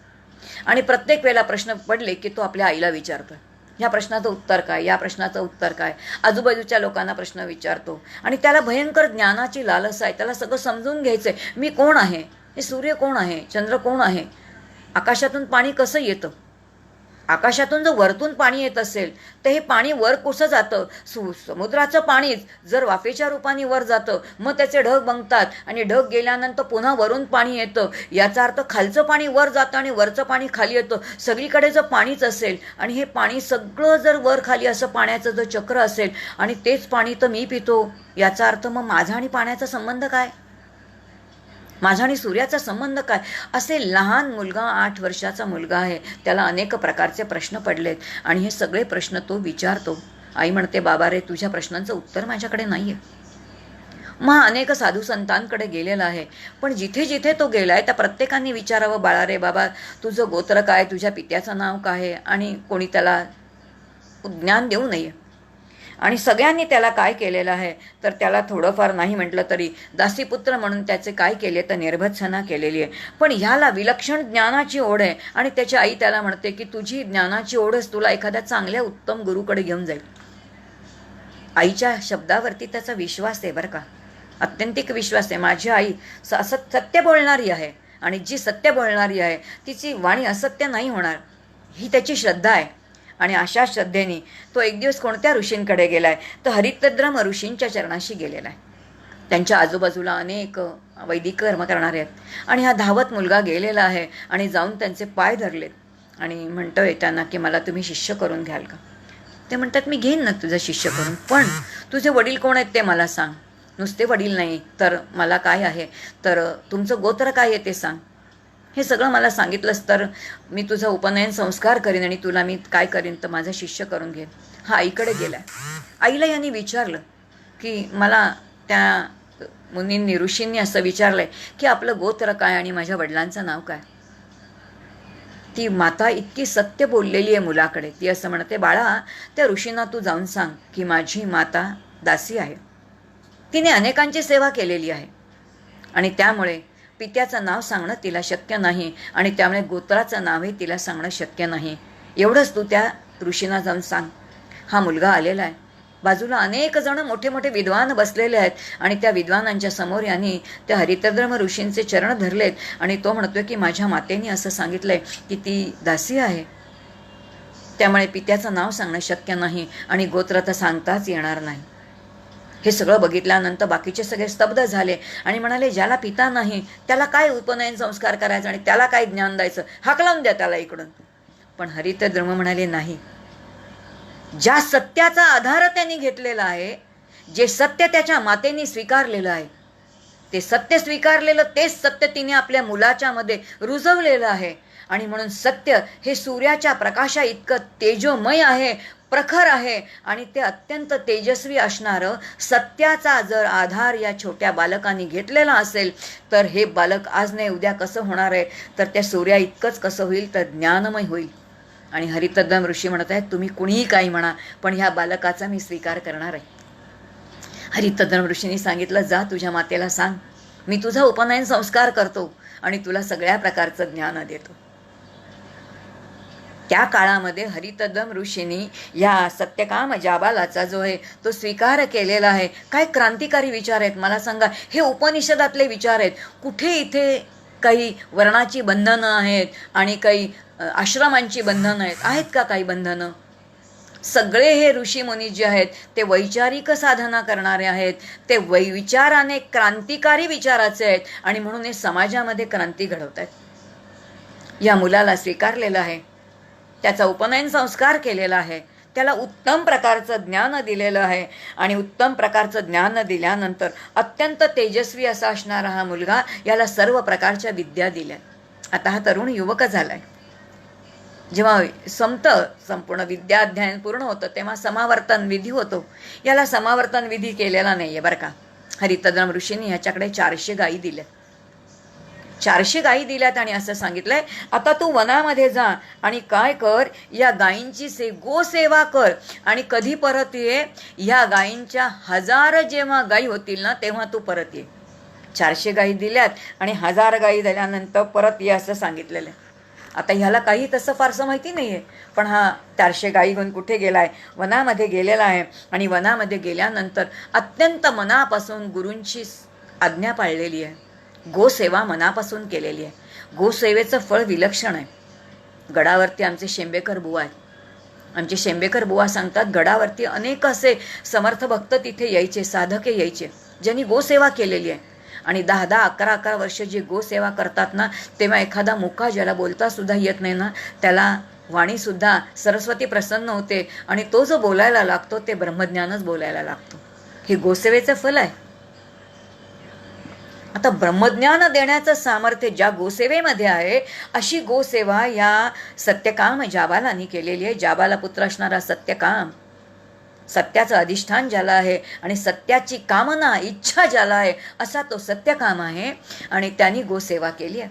आणि प्रत्येक वेळेला प्रश्न पडले की तो आपल्या आईला विचारतो, ह्या प्रश्नाचं उत्तर काय, या प्रश्नाचं उत्तर काय, आजूबाजूच्या लोकांना प्रश्न विचारतो. आणि त्याला भयंकर ज्ञानाची लालस आहे, त्याला सगळं समजून घ्यायचं आहे. मी कोण आहे, हे सूर्य कोण आहे, चंद्र कोण आहे, आकाशातून पाणी कसं येतं, आकाशातून जर वरतून पाणी येत असेल तर हे पाणी वर कसं जातं, समुद्राचं पाणीच जर वाफेच्या रूपाने वर जातं मग त्याचे ढग बनतात आणि ढग गेल्यानंतर पुन्हा वरून पाणी येतं, याचा अर्थ खालचं पाणी वर जातं आणि वरचं पाणी खाली येतं. सगळीकडे जर पाणीच असेल आणि हे पाणी सगळं जर वर खाली असं पाण्याचं जर चक्र असेल आणि तेच पाणी तर मी पितो, याचा अर्थ मग माझा आणि पाण्याचा संबंध काय, माझा आणि सूर्याचा संबंध काय. असे लहान मुलगा, 8 वर्षाचा मुलगा आहे, त्याला अनेक प्रकारचे प्रश्न पडलेत आणि हे सगळे प्रश्न तो विचारतो. आई म्हणते, बाबा रे, तुझ्या प्रश्नांचं उत्तर माझ्याकडे नाही आहे. मग अनेक साधू संतांकडे गेलेला आहे, पण जिथे जिथे तो गेलाय त्या प्रत्येकाने विचारावं, बाळा रे बाबा, तुझं गोत्र काय, तुझ्या पित्याचं नाव काय, आणि कोणी त्याला ज्ञान देऊ नये. आणि सगळ्यांनी त्याला काय केलेलं आहे तर त्याला थोडंफार नाही म्हटलं तरी दासीपुत्र म्हणून त्याचे काय केले तर निर्भत्सना केलेली आहे. पण ह्याला विलक्षण ज्ञानाची ओढ आहे आणि त्याची आई त्याला म्हणते की तुझी ज्ञानाची ओढच तुला एखाद्या चांगल्या उत्तम गुरुकडे घेऊन जाईल. आईच्या शब्दावरती त्याचा विश्वास आहे बरं का, अत्यंतिक विश्वास आहे. माझी आई सत्य बोलणारी आहे आणि जी सत्य बोलणारी आहे तिची वाणी असत्य नाही होणार, ही त्याची श्रद्धा आहे. आणि अशा श्रद्धेने तो एक दिवस कोणत्या ऋषींकडे गेलाय तर हरितद्रम ऋषींच्या चरणाशी गेलेला आहे. त्यांच्या आजूबाजूला अनेक वैदिक कर्म करणारे आहेत आणि हा धावत मुलगा गेलेला आहे आणि जाऊन त्यांचे पाय धरलेत आणि म्हणतोय त्यांना की मला तुम्ही शिष्य करून घ्याल का. ते म्हणतात, मी घेईन ना तुझं शिष्य करून, पण तुझे वडील कोण आहेत ते मला सांग. नुसते वडील नाही तर मला काय आहे तर तुमचं गोत्र काय आहे ते सांग. हे सगळं मला सांगितलंस तर मी तुझा उपनयन संस्कार करीन आणि तुला मी काय करीन तर माझा शिष्य करून घेईन. हा आईकडे गेलाय. आईला यांनी विचारलं की मला त्या मुनींनी, ऋषींनी असं विचारलंय की आपलं गोत्र काय आणि माझ्या वडिलांचं नाव काय. ती माता इतकी सत्य बोललेली आहे मुलाकडे. ती असं म्हणते, बाळा, त्या ऋषींना तू जाऊन सांग की माझी माता दासी आहे, तिने अनेकांची सेवा केलेली आहे आणि त्यामुळे पित्याचं नाव सांगणं तिला शक्य नाही आणि त्यामुळे गोत्राचं नावही तिला सांगणं शक्य नाही. एवढंच तू त्या ऋषींना जाऊन सांग. हा मुलगा आलेला आहे. बाजूला अनेक जण मोठे मोठे विद्वान बसलेले आहेत आणि त्या विद्वानांच्या समोर यांनी त्या हरितद्रम ऋषींचे चरण धरलेत आणि तो म्हणतोय की माझ्या मातेने असं सांगितलंय की ती दासी आहे, त्यामुळे पित्याचं नाव सांगणं शक्य नाही आणि गोत्र तर सांगताच येणार नाही. हे सगळं बघितल्यानंतर बाकीचे सगळे स्तब्ध झाले आणि म्हणाले, ज्याला पिता नाही त्याला काय उपनयन संस्कार करायचा आणि त्याला काय ज्ञान द्यायचं, हाकलावून द्या त्याला इकडून. पण हरितद्रम म्हणाले, नाही, ज्या सत्याचा आधार त्यांनी घेतलेला आहे, जे सत्य त्याच्या मातेने स्वीकारलेलं आहे, ते सत्य स्वीकारलेलं तेच सत्य तिने आपल्या मुलाच्या मध्ये रुजवलेलं आहे. आणि म्हणून सत्य हे सूर्याच्या प्रकाशा इतकं तेजोमय आहे, प्रखर आहे आणि ते अत्यंत तेजस्वी असणारं सत्याचा जर आधार या छोट्या बालकांनी घेतलेला असेल तर हे बालक आज नाही उद्या कसं होणार आहे तर त्या सूर्या इतकंच कसं होईल तर ज्ञानमय होईल. आणि हरितद्रम ऋषी म्हणत आहेत, तुम्ही कुणीही काही म्हणा पण ह्या बालकाचा मी स्वीकार करणार आहे. हरितद्रम ऋषींनी सांगितलं, जा तुझ्या मातेला सांग, मी तुझा उपनयन संस्कार करतो आणि तुला सगळ्या प्रकारचं ज्ञान देतो. त्या काळामध्ये हरितद्रम ऋषींनी या सत्यकाम जाबालाचा जो आहे तो स्वीकार केलेला आहे. काय क्रांतिकारी विचार आहेत मला सांगा. हे उपनिषदातले विचार आहेत. कुठे इथे काही वर्णाची बंधनं आहेत आणि काही आश्रमांची बंधनं आहेत का काही बंधनं? सगळे हे ऋषी मुनी जे आहेत ते वैचारिक साधना करणारे आहेत, ते विचाराने क्रांतिकारी विचाराचे आहेत आणि म्हणून हे समाजामध्ये क्रांती घडवत आहेत. या मुलाला स्वीकारलेलं आहे, त्याचा उपनयन संस्कार केलेला आहे, त्याला उत्तम प्रकारचं ज्ञान दिलेलं आहे आणि उत्तम प्रकारचं ज्ञान दिल्यानंतर अत्यंत तेजस्वी असा असणारा हा मुलगा, याला सर्व प्रकारच्या विद्या दिल्या. आता हा तरुण युवक झालाय. जेव्हा संपूर्ण विद्याध्ययन पूर्ण होतं तेव्हा समावर्तन विधी होतो. याला समावर्तन विधी केलेला नाहीये बरं का. हरितद्रम ऋषींनी ह्याच्याकडे 400 गायी दिल्या. 400 गायी दिल्यात आणि असं सांगितलंय, आता तू वनामध्ये जा आणि काय कर, या गायींची गोसेवा कर आणि कधी परत ये, या गायींच्या 1000 जेव्हा गायी होतील ना तेव्हा तू परत ये. 400 गायी दिल्यात आणि 1000 गायी झाल्यानंतर परत ये असं सांगितलेलं आहे. आता ह्याला काही तसं फारसं माहिती नाही आहे, पण हा 400 गायी घेऊन कुठे गेला आहे, वनामध्ये गेलेला आहे. आणि वनामध्ये गेल्यानंतर अत्यंत मनापासून गुरूंची आज्ञा पाळलेली आहे, गोसेवा मनापासून केलेली आहे. गोसेवेचं फळ विलक्षण आहे. गडावरती आमचे शेंबेकर बुवा आहेत. आमचे शेंबेकर बुवा सांगतात, गडावरती अनेक असे समर्थ भक्त तिथे यायचे, साधके यायचे, ज्यांनी गोसेवा केलेली आहे. आणि 10-10, 11-11 वर्ष जे गोसेवा करतात ना, तेव्हा एखादा मुका ज्याला बोलता सुद्धा येत नाही ना, त्याला वाणीसुद्धा सरस्वती प्रसन्न होते आणि तो जो बोलायला लागतो ते ब्रह्मज्ञानच बोलायला लागतो. हे गोसेवेचं फल आहे. आता ब्रह्मज्ञान देण्याचं सामर्थ्य ज्या गोसेवेमध्ये आहे, अशी गोसेवा या सत्यकाम जाबालानी केलेली आहे. जाबाला पुत्र असणारा सत्यकाम, सत्याचं अधिष्ठान ज्याला आहे आणि सत्याची कामना इच्छा ज्याला आहे, असा तो सत्यकाम आहे. आणि त्यांनी गोसेवा केली आहे.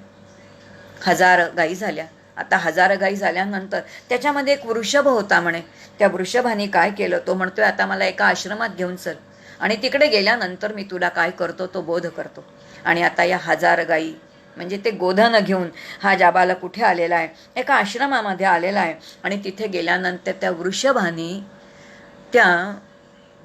1000 गायी झाल्या. आता 1000 गायी झाल्यानंतर त्याच्यामध्ये एक वृषभ होता म्हणे. त्या वृषभाने काय केलं, तो म्हणतोय आता मला एका आश्रमात घेऊन चल आणि तिकडे गेल्यानंतर मी तुला काय करतो तो बोध करतो. आणि आता या 1000 गायी म्हणजे ते गोधन घेऊन हा जाबाला कुठे आलेला आहे, एका आश्रमामध्ये आलेला आहे. आणि तिथे गेल्यानंतर त्या वृषभाने त्या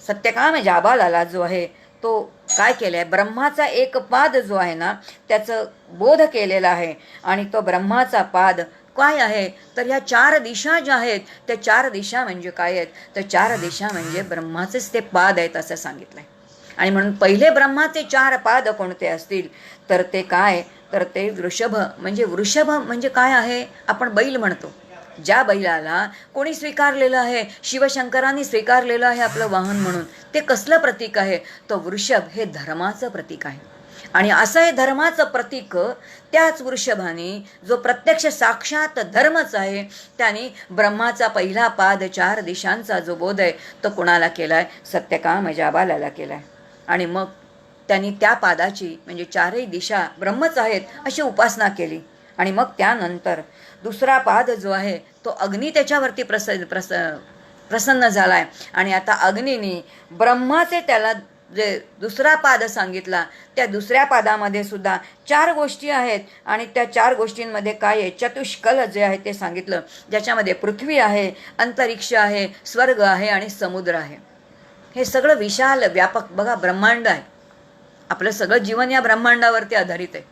सत्यकाम जाबालाला जो आहे तो काय केलं आहे, ब्रह्माचा एक पाद जो आहे ना त्याचं बोध केलेला आहे. आणि तो ब्रह्माचा पाद काय आहे तर ह्या 4 दिशा ज्या आहेत त्या 4 दिशा म्हणजे काय आहेत तर 4 दिशा म्हणजे ब्रह्माचेच ते पाद आहेत असं सांगितलंय. आणि म्हणून पहिले ब्रह्माचे 4 पाद कोणते असतील तर ते काय तर ते वृषभ म्हणजे काय आहे, आपण बैल म्हणतो. ज्या बैलाला कोणी स्वीकारलेलं आहे, शिवशंकरांनी स्वीकारलेलं आहे आपलं वाहन म्हणून, ते कसलं प्रतीक आहे, तो वृषभ हे धर्माचं प्रतीक आहे. आणि असं हे धर्माचं प्रतीक त्याच वृषभाने जो प्रत्यक्ष साक्षात धर्मच आहे, त्याने ब्रह्माचा पहिला पाद 4 दिशांचा जो बोध आहे तो कोणाला केलाय, सत्यकाम जाबालाला केलाय. आणि मग त्यांनी त्या पादाची म्हणजे 4ही दिशा ब्रह्मच आहेत अशी उपासना केली. आणि मग त्यानंतर दुसरा पाद जो आहे तो अग्नी त्याच्यावरती प्रसन्न झालाय. आणि आता अग्नीने ब्रह्माचे त्याला जे दुसरा पाद सांगितला, त्या दुसऱ्या पादामध्ये सुद्धा 4 गोष्टी आहेत. आणि त्या 4 गोष्टींमध्ये काय आहे, चतुष्कल जे आहे ते सांगितलं, ज्याच्यामध्ये पृथ्वी आहे, अंतरिक्ष आहे, स्वर्ग आहे आणि समुद्र आहे. हे सगळं विशाल व्यापक बघा ब्रह्मांड आहे. आपलं सगळं जीवन या ब्रह्मांडावरती आधारित आहे.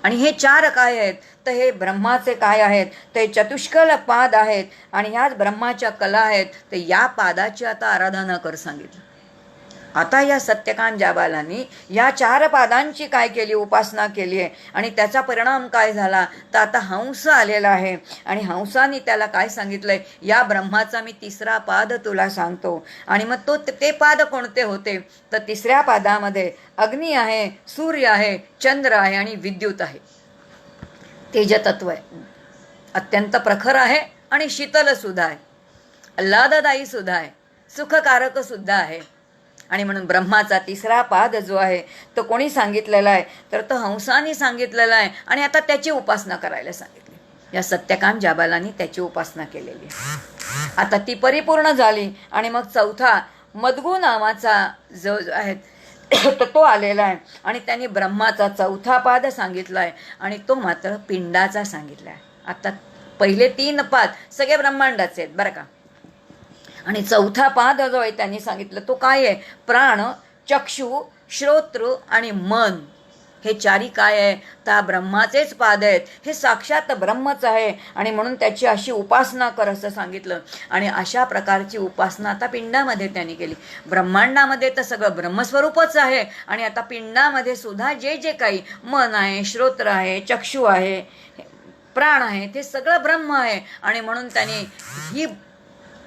आणि हे 4 काय आहेत तर हे ब्रह्माचे काय आहेत, ते चतुष्कल पाद आहेत. आणि ह्याच ब्रह्माच्या कला आहेत. तर या पादाची आता आराधना कर सांगितलं. आता या सत्यकाम जाबालांनी या 4 पादांची काय केली, उपासना केली आहे. आणि त्याचा परिणाम काय झाला तर आता हंस आलेला आहे. आणि हंसाने त्याला काय सांगितलंय, या ब्रह्माचा मी 3रा पाद तुला सांगतो. आणि मग ते पाद कोणते होते तर 3ऱ्या पादामध्ये अग्नी आहे, सूर्य आहे, चंद्र आहे आणि विद्युत आहे. तेजतत्व आहे, अत्यंत प्रखर आहे आणि शीतल सुद्धा आहे, आल्हाददायी सुद्धा आहे, सुखकारक सुद्धा आहे. आणि म्हणून ब्रह्माचा 3रा पाद जो आहे तो कोणी सांगितलेला आहे तर तो हंसाने सांगितलेला आहे. आणि आता त्याची उपासना करायला सांगितली. या सत्यकाम जाबालांनी त्याची उपासना केलेली आहे. आता ती परिपूर्ण झाली. आणि मग 4था मदगू नावाचा जो आहे तर तो आलेला आहे. आणि त्यांनी ब्रह्माचा 4था पाद सांगितला आहे आणि तो मात्र पिंडाचा सांगितला आहे. आता पहिले 3 पाद सगळे ब्रह्मांडाचे आहेत बरं का. आणि 4था पाद जो आहे त्यांनी सांगितलं तो काय आहे, प्राण, चक्षु, श्रोत्र आणि मन. हे 4ही काय आहे तर ब्रह्माचेच पाद आहेत. हे साक्षात ब्रह्मच आहे. आणि म्हणून त्याची अशी उपासना कर असं सांगितलं. आणि अशा प्रकारची उपासना आता पिंडामध्ये त्यांनी केली. ब्रह्मांडामध्ये तर सगळं ब्रह्मस्वरूपच आहे. आणि आता पिंडामध्ये सुद्धा जे जे काही मन आहे, श्रोत्र आहे, चक्षु आहे, प्राण आहे, ते सगळं ब्रह्म आहे. आणि म्हणून त्यांनी ही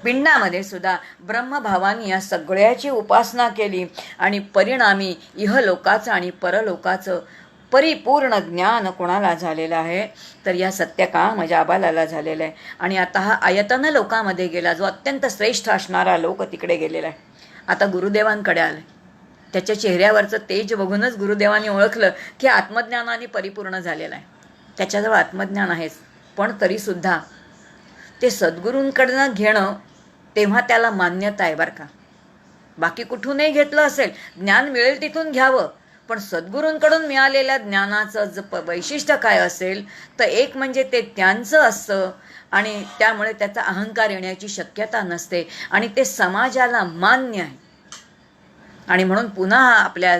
पिंडामध्ये सुद्धा ब्रह्मभावानी या सगळ्याची उपासना केली. आणि परिणामी इहलोकाचं आणि परलोकाचं परिपूर्ण ज्ञान कोणाला झालेलं आहे तर या सत्यकाम जाबालाला झालेलं आहे. आणि आता हा आयतन लोकामध्ये गेला, जो अत्यंत श्रेष्ठ असणारा लोक तिकडे गेलेला आहे. आता गुरुदेवांकडे आलं. त्याच्या चेहऱ्यावरचं तेज बघूनच गुरुदेवांनी ओळखलं की आत्मज्ञानाने परिपूर्ण झालेला आहे. त्याच्याजवळ आत्मज्ञान आहेच, पण तरीसुद्धा ते सद्गुरूंकडनं घेणं तेव्हा त्याला मान्यता आहे बरं का. बाकी कुठूनही घेतलं असेल, ज्ञान मिळेल तिथून घ्यावं, पण सद्गुरूंकडून मिळालेल्या ज्ञानाचं वैशिष्ट्य काय असेल तर एक म्हणजे ते त्यांचं असतं आणि त्यामुळे त्याचा अहंकार येण्याची शक्यता नसते आणि ते समाजाला मान्य आहे. आणि म्हणून पुन्हा आपल्या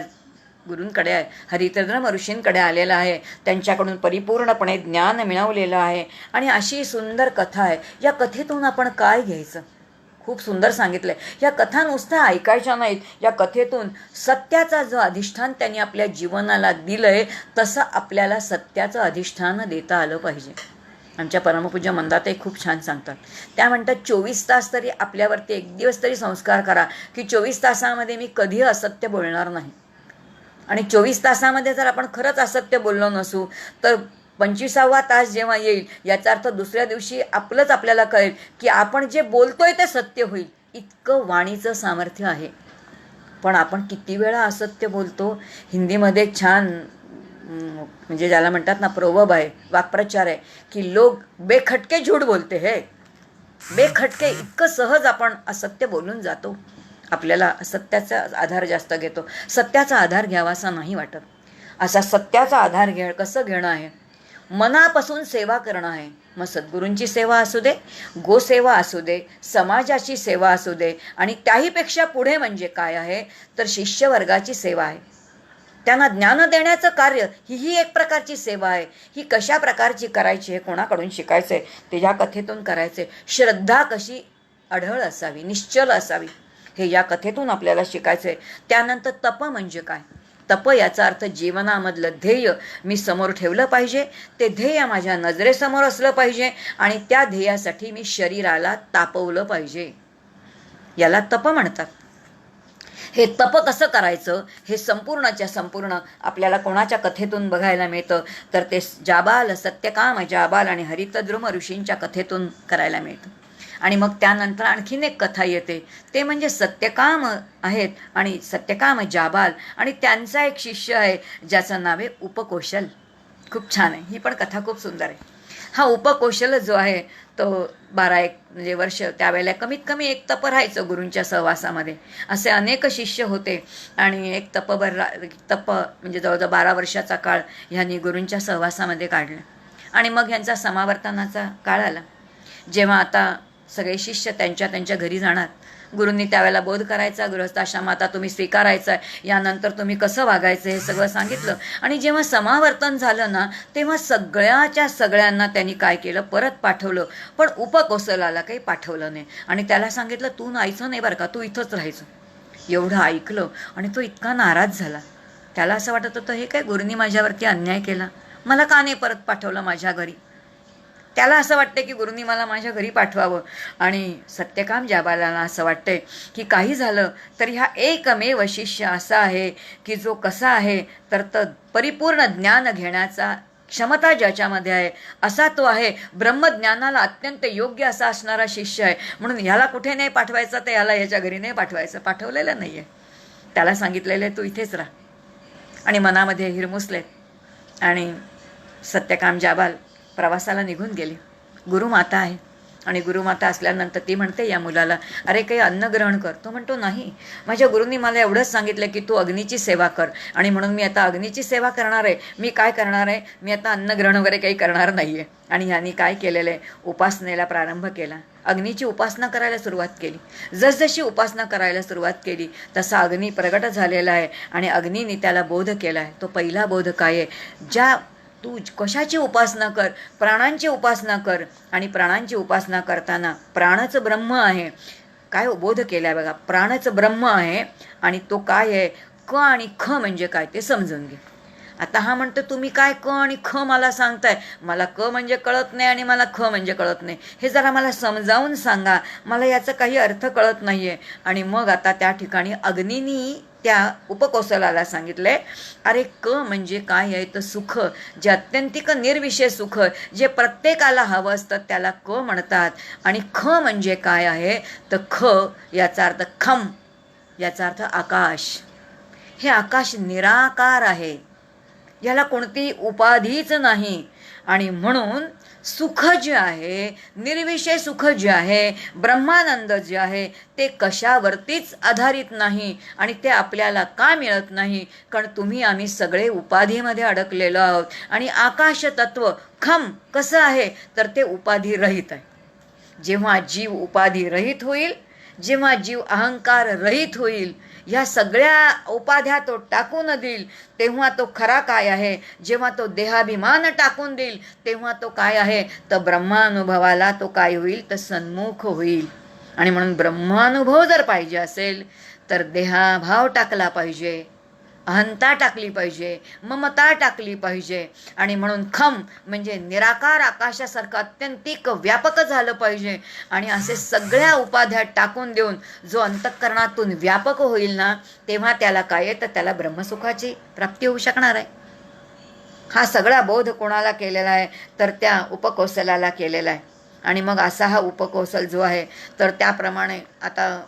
गुरूंकडे हरितद्र ऋषींकडे आलेला आहे, त्यांच्याकडून परिपूर्णपणे ज्ञान मिळवलेलं आहे. आणि अशी सुंदर कथा आहे. या कथेतून आपण काय घ्यायचं? खूप सुंदर सांगितलंय. या कथा नुसत्या ऐकायच्या नाहीत. या कथेतून सत्याचा जो अधिष्ठान त्यांनी आपल्या जीवनाला दिलंय तसं आपल्याला सत्याचं अधिष्ठान देता आलं पाहिजे. आमच्या परमपूज्य मंदाताई खूप छान सांगतात. त्या म्हणतात 24 तास तरी आपल्यावरती एक दिवस तरी संस्कार करा की 24 तासामध्ये मी कधी असत्य बोलणार नाही. आणि 24 तासामध्ये जर आपण खरंच असत्य बोललो नसू तर 25वा तास जेव्हा येईल याचा अर्थ दुसऱ्या दिवशी आपलंच आपल्याला कळेल की आपण जे बोलतोय ते सत्य होईल. इतकं वाणीचं सामर्थ्य आहे. पण आपण किती वेळा असत्य बोलतो. हिंदीमध्ये छान म्हणजे ज्याला म्हणतात ना प्रोवर्ब आहे, वाक्प्रचार आहे की लोक बेखटके झूठ बोलते है. बेखटके इतकं सहज आपण असत्य बोलून जातो. आपल्याला सत्याचा आधार जास्त घेतो. सत्याचा आधार घ्यावा असा नाही वाटत. असा सत्याचा आधार कसं घेणं आहे? मनापासून सेवा करणं आहे. मग सद्गुरूंची सेवा असू दे, गोसेवा असू दे, समाजाची सेवा असू दे, आणि त्याहीपेक्षा पुढे म्हणजे काय आहे तर शिष्यवर्गाची सेवा आहे. त्यांना ज्ञान देण्याचं कार्य ही एक प्रकारची सेवा आहे. ही कशा प्रकारची करायची, हे कोणाकडून शिकायचं आहे ते या कथेतून करायचे. श्रद्धा कशी अढळ असावी, निश्चल असावी, हे या कथेतून आपल्याला शिकायचं आहे. त्यानंतर तप म्हणजे काय? तप याचा अर्थ जीवनामधलं ध्येय मी समोर ठेवलं पाहिजे. ते ध्येय माझ्या नजरेसमोर असलं पाहिजे आणि त्या ध्येयासाठी मी शरीराला तापवलं पाहिजे. याला तप म्हणतात. हे तप कसं करायचं हे संपूर्णच्या संपूर्ण आपल्याला कोणाच्या कथेतून बघायला मिळतं तर ते जाबाल, सत्यकाम जाबाल आणि हरितद्रुम ऋषींच्या कथेतून करायला मिळतं. आणि मग त्यानंतर आणखीन एक कथा येते, ते म्हणजे सत्यकाम आहेत आणि सत्यकाम जाबाल आणि त्यांचा एक शिष्य आहे ज्याचं नाव आहे उपकौशल. खूप छान आहे. ही पण कथा खूप सुंदर आहे. हा उपकौशल जो आहे तो 12-1 म्हणजे वर्ष त्यावेळेला कमीत कमी एक तप राहायचं गुरूंच्या सहवासामध्ये. असे अनेक शिष्य होते आणि एक तप म्हणजे जवळजवळ 12 वर्षाचा काळ ह्यांनी गुरूंच्या सहवासामध्ये काढला. आणि मग ह्यांचा समावर्तनाचा काळ आला, जेव्हा आता सगळे शिष्य त्यांच्या त्यांच्या घरी जाणार. गुरूंनी त्यावेळेला बोध करायचा, गृहस्थाश्रम आता तुम्ही स्वीकारायचा आहे, यानंतर तुम्ही कसं वागायचं हे सगळं सांगितलं. आणि जेव्हा समावर्तन झालं ना तेव्हा सगळ्यांना त्यांनी काय केलं, परत पाठवलं. पण उपकौशलाला काही पाठवलं नाही आणि त्याला सांगितलं तू नाहीचं नाही बरं का, तू इथंच राहायचं. एवढं ऐकलं आणि तो इतका नाराज झाला. त्याला असं वाटत होतं हे काय गुरूंनी माझ्यावरती अन्याय केला, मला का नाही परत पाठवलं माझ्या घरी. त्याला असं वाटतं की गुरूंनी मला माझ्या घरी पाठवावं. आणि सत्यकाम जाबालाला असं वाटतंय की काही झालं तरी हा एकमेव शिष्य असा आहे की जो कसा आहे तर परिपूर्ण ज्ञान घेण्याचा क्षमता ज्याच्यामध्ये आहे असा तो आहे. ब्रह्मज्ञानाला अत्यंत योग्य असा असणारा शिष्य आहे. म्हणून ह्याला कुठे नाही पाठवायचं तर याला ह्याच्या घरी नाही पाठवायचं. पाठवलेलं नाही आहे. त्याला सांगितलेलं आहे तू इथेच राहा. आणि मनामध्ये हिरमुसले आणि सत्यकाम जाबाल प्रवासाला निघून गेले. गुरुमाता आहे आणि गुरुमाता असल्यानंतर ती म्हणते या मुलाला अरे काही अन्न ग्रहण कर. तो म्हणतो नाही, माझ्या गुरूंनी मला एवढंच सांगितलं की तू अग्नीची सेवा कर आणि म्हणून मी आता अग्नीची सेवा करणार आहे. मी काय करणार आहे, मी आता अन्न ग्रहण वगैरे काही करणार नाही आहे. आणि ह्यांनी काय केलेलं आहे, उपासनेला प्रारंभ केला. अग्नीची उपासना करायला सुरुवात केली. जसजशी उपासना करायला सुरुवात केली तसा अग्नी प्रगट झालेला आहे आणि अग्नीने त्याला बोध केला आहे. तो पहिला बोध काय आहे, तू कशाची उपासना कर, प्राणांची उपासना कर. आणि प्राणांची उपासना करताना प्राणच ब्रह्म आहे. काय बोध केलाय बघा, प्राणच ब्रह्म आहे आणि तो काय आहे, क आणि ख म्हणजे काय ते समजून घे. आता हा म्हणतो तुम्ही काय क आणि ख मला सांगताय, मला क म्हणजे कळत नाही आणि मला ख म्हणजे कळत नाही, हे जरा मला समजावून सांगा, मला याचा काही अर्थ कळत नाही आहे. आणि मग आता त्या ठिकाणी अग्नीनी त्या उपकौशलाला सांगितलंय अरे क म्हणजे काय आहे तर सुख, जे अत्यंतिक निर्विषय सुख जे प्रत्येकाला हवं असतं त्याला क म्हणतात. आणि ख म्हणजे काय आहे तर ख याचा अर्थ खम, याचा अर्थ आकाश. हे आकाश निराकार आहे, याला कोणती उपाधीच नाही. आणि म्हणून सुख जे आहे, निर्विषय सुख जे आहे, ब्रह्मानंद जे आहे, ते कशावरतीच आधारित नाही. आणि ते आपल्याला का मिळत नाही? कारण तुम्ही आम्ही सगळे उपाधीमध्ये अडकलेलो आहोत. आणि आकाश तत्व खम कसं आहे? तर ते उपाधी रहित आहे. जेव्हा जीव उपाधी रहित होईल, जेव्हा जीव अहंकार रहित होईल, ह्या सगळ्या उपाध्या तो टाकून देईल, तेव्हा तो खरा काय आहे? जेव्हा तो देहाभिमान टाकून देईल, तेव्हा तो काय आहे? तर ब्रह्मानुभवाला तो काय होईल? तर सन्मुख होईल. आणि म्हणून ब्रह्मानुभव जर पाहिजे असेल तर देहाभाव टाकला पाहिजे, अहंता टाकली पाहिजे, ममता टाकली पाहिजे. आणि म्हणून खम म्हणजे निराकार आकाशासारखं अत्यंतिक व्यापक झालं पाहिजे. आणि असे सगळ्या उपाध्या टाकून देऊन जो अंतःकरणातून व्यापक होईल ना, तेव्हा त्याला काय आहे? तर त्याला ब्रह्मसुखाची प्राप्ती होऊ शकणार आहे. हा सगळा बोध कोणाला केलेला आहे? तर त्या उपकौशलाला केलेला आहे. आणि मग असा हा उपकौशल जो आहे, तर त्याप्रमाणे आता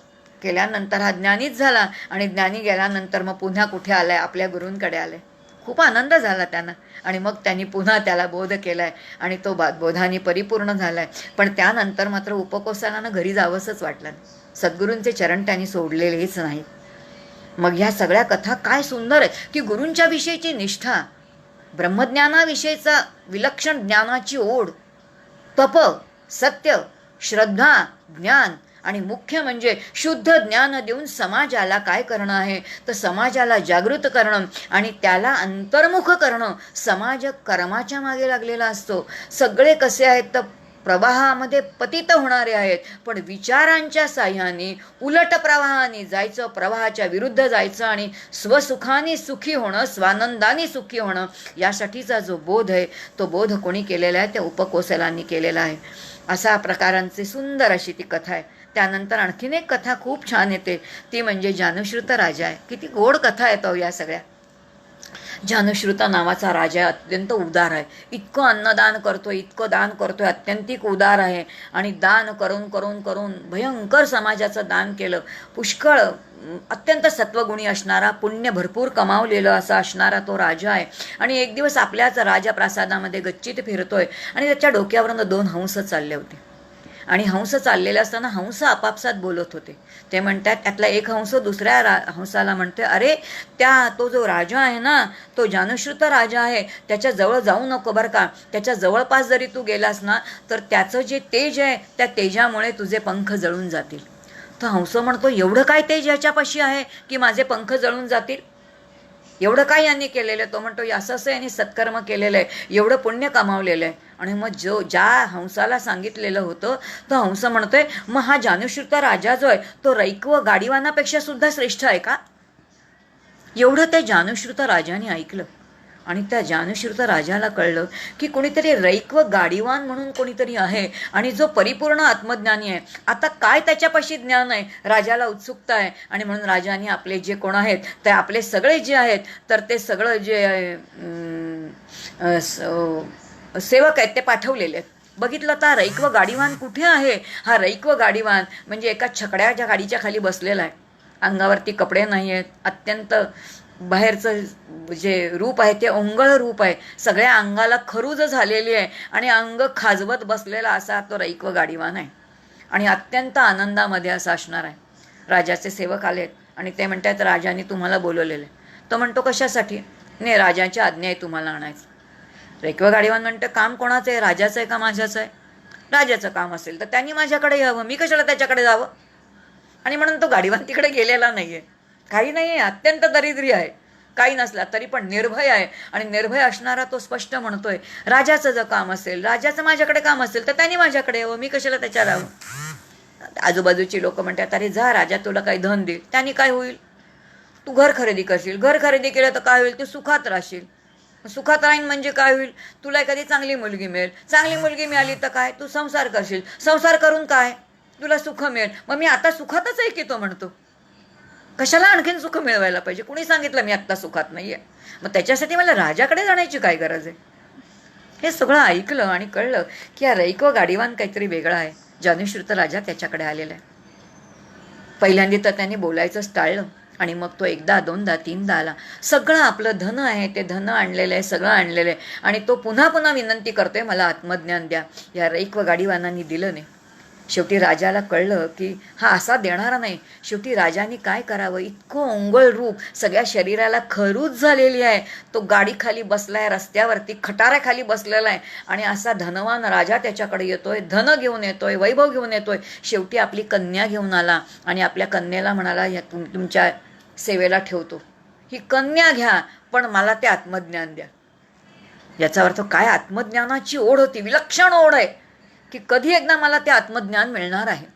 केल्यानंतर हा ज्ञानीच झाला. आणि ज्ञानी गेल्यानंतर मग पुन्हा कुठे आलाय? आपल्या गुरूंकडे आलाय. खूप आनंद झाला त्यांना. आणि मग त्यांनी पुन्हा त्याला बोध केलाय आणि तो बोधाने परिपूर्ण झालाय. पण त्यानंतर मात्र उपकौशलानं घरी जावंसच वाटलं नाही. सद्गुरूंचे चरण त्यांनी सोडलेलेच नाही. मग ह्या सगळ्या कथा काय सुंदर आहेत की गुरूंच्या विषयीची निष्ठा, ब्रह्मज्ञानाविषयीचा विलक्षण ज्ञानाची ओढ, तप, सत्य, श्रद्धा, ज्ञान आणि मुख्य म्हणजे शुद्ध ज्ञान देऊन समाजाला काय करणं आहे? तर समाजाला जागृत करणं आणि त्याला अंतर्मुख करणं. समाज कर्माच्या मागे लागलेला असतो. सगळे कसे आहेत? तर प्रवाहामध्ये पतित होणारे आहेत. पण विचारांच्या साह्याने उलट प्रवाहाने जायचं, प्रवाहाच्या विरुद्ध जायचं आणि स्वसुखाने सुखी होणं, स्वानंदाने सुखी होणं, यासाठीचा जो बोध आहे तो बोध कोणी केलेला आहे? त्या उपकौशलांनी केलेला आहे. अशा प्रकारांची सुंदर अशी ती कथा आहे. त्यानंतर आणखीन एक कथा खूप छान येते, ती म्हणजे जानुश्रुत राजा आहे. किती गोड कथा येतो या सगळ्या. जानुश्रुत नावाचा राजा अत्यंत उदार आहे. इतकं अन्नदान करतोय, इतकं दान करतोय, अत्यंतिक उदार आहे. आणि दान करून करून करून भयंकर समाजाचं दान केलं. पुष्कळ अत्यंत सत्वगुणी असणारा, पुण्य भरपूर कमावलेलं असा असणारा तो राजा आहे. आणि एक दिवस आपल्याच राजप्रासादामध्ये गच्चीत फिरतोय आणि त्याच्या डोक्यावरून 2 हंस चालले होते. आणि हंस चाललेले असताना हंस आपापसात बोलत होते. ते म्हणतात, त्यातला एक हंस दुसऱ्या हंसाला म्हणते, अरे तो जो राजा आहे ना, तो जानुश्रुत राजा आहे, त्याच्या जवळ जाऊ नको बरं का. त्याच्या जवळपास जरी तू गेलास ना, तर त्याचं जे तेज आहे, त्या तेजामुळे तुझे पंख जळून जातील. तर हंस म्हणतो, एवढं काय तेज याच्यापाशी आहे की माझे पंख जळून जातील? एवढं काय यांनी केलेलं आहे? तो म्हणतो, असं यांनी सत्कर्म केलेलं आहे, एवढं पुण्य कमावलेलं आहे. आणि मग ज्या हंसाला सांगितलेलं होतं, तो हंस म्हणतोय, मग हा जानुश्रुत राजा जो आहे तो रैक्व गाडीवानापेक्षा सुद्धा श्रेष्ठ आहे का? एवढं त्या जानुश्रुत राजाने ऐकलं. आणि त्या जानुश्रुत राजाला कळलं की कोणीतरी रैक्व गाडीवान म्हणून कोणीतरी आहे आणि जो परिपूर्ण आत्मज्ञानी आहे. आता काय त्याच्यापाशी ज्ञान आहे? राजाला उत्सुकता आहे. आणि म्हणून राजाने आपले जे कोण आहेत, ते आपले सगळे जे आहेत, तर ते सगळं जे सेवक आहेत ते पाठवलेले आहेत. बघितलं तर रैक्व गाडीवान कुठे आहे? हा रैक्व गाडीवान म्हणजे एका छकड्याच्या गाडीच्या खाली बसलेला आहे. अंगावरती कपडे नाही आहेत, अत्यंत बाहेरचं जे रूप आहे ते ओंगळ रूप आहे, सगळ्या अंगाला खरूज झालेली आहे आणि अंग खाजवत बसलेला असा तो रैक्व गाडीवान आहे. आणि अत्यंत आनंदामध्ये असा असणार आहे. राजाचे सेवक आलेत आणि ते म्हणतात, राजाने तुम्हाला बोलवलेले. तो म्हणतो, कशासाठी? नाही, राजाची आज्ञा आहे तुम्हाला आणायचं. रैक्व गाडीवान म्हणतं, काम कोणाचं आहे? राजाचं आहे का माझ्याचं आहे? राजाचं काम असेल तर त्यांनी माझ्याकडे यावं, मी कशाला त्याच्याकडे जावं? आणि म्हणून तो गाडीवान तिकडे गेलेला नाहीये, काही नाही आहे, अत्यंत दरिद्री आहे, काही नसला तरी पण निर्भय आहे. आणि निर्भय असणारा तो स्पष्ट म्हणतोय, राजाचं जर काम असेल, राजाचं माझ्याकडे काम असेल तर त्यांनी माझ्याकडे यावं, मी कशाला त्याच्या राहावं? आजूबाजूची लोक म्हणतात, अरे जा, राजा तुला काही धन देईल, त्यांनी काय होईल? तू घर खरेदी करशील, घर खरेदी केलं तर काय होईल? तू सुखात राहशील. सुखात राहीन म्हणजे काय होईल? तुला एखादी चांगली मुलगी मिळेल, चांगली मुलगी मिळाली तर काय? तू संसार करशील, संसार करून काय? तुला सुख मिळेल. मग मी आता सुखातच आहे की? तो म्हणतो, कशाला आणखीन सुख मिळवायला पाहिजे? कुणी सांगितलं मी आत्ता सुखात नाहीये? मग त्याच्यासाठी मला राजाकडे जाण्याची काय गरज आहे? हे सगळं ऐकलं आणि कळलं की या रैक्व गाडीवान काहीतरी वेगळा आहे. जानुश्रुत राजा त्याच्याकडे आलेला आहे. पहिल्यांदा तर त्यांनी बोलायचंच टाळलं. आणि मग तो एकदा दोनदा तीनदा आला. सगळं आपलं धन आहे ते धन आणलेलं आहे, सगळं आणलेलं आहे. आणि तो पुन्हा पुन्हा विनंती करतोय, मला आत्मज्ञान द्या. या रैक व गाडीवानांनी दिलं नाही. शेवटी राजाला कळलं की हा असा देणारा नाही. शेवटी राजाने काय करावं, इतकं ओंगळ रूप, सगळ्या शरीराला खरूच झालेली आहे. तो गाडीखाली बसलाय, रस्त्यावरती खटाऱ्याखाली बसलेला आहे. आणि असा धनवान राजा त्याच्याकडे येतोय, धन घेऊन येतोय, वैभव घेऊन येतोय. शेवटी आपली कन्या घेऊन आला आणि आपल्या कन्येला म्हणाला, तुमच्या सेवेला ठेवतो, ही कन्या घ्या, पण मला ते आत्मज्ञान द्या. याचा अर्थ काय, आत्मज्ञानाची ओढ होती, विलक्षण ओढ आहे की कधी एकदा मला ते आत्मज्ञान मिळणार आहे.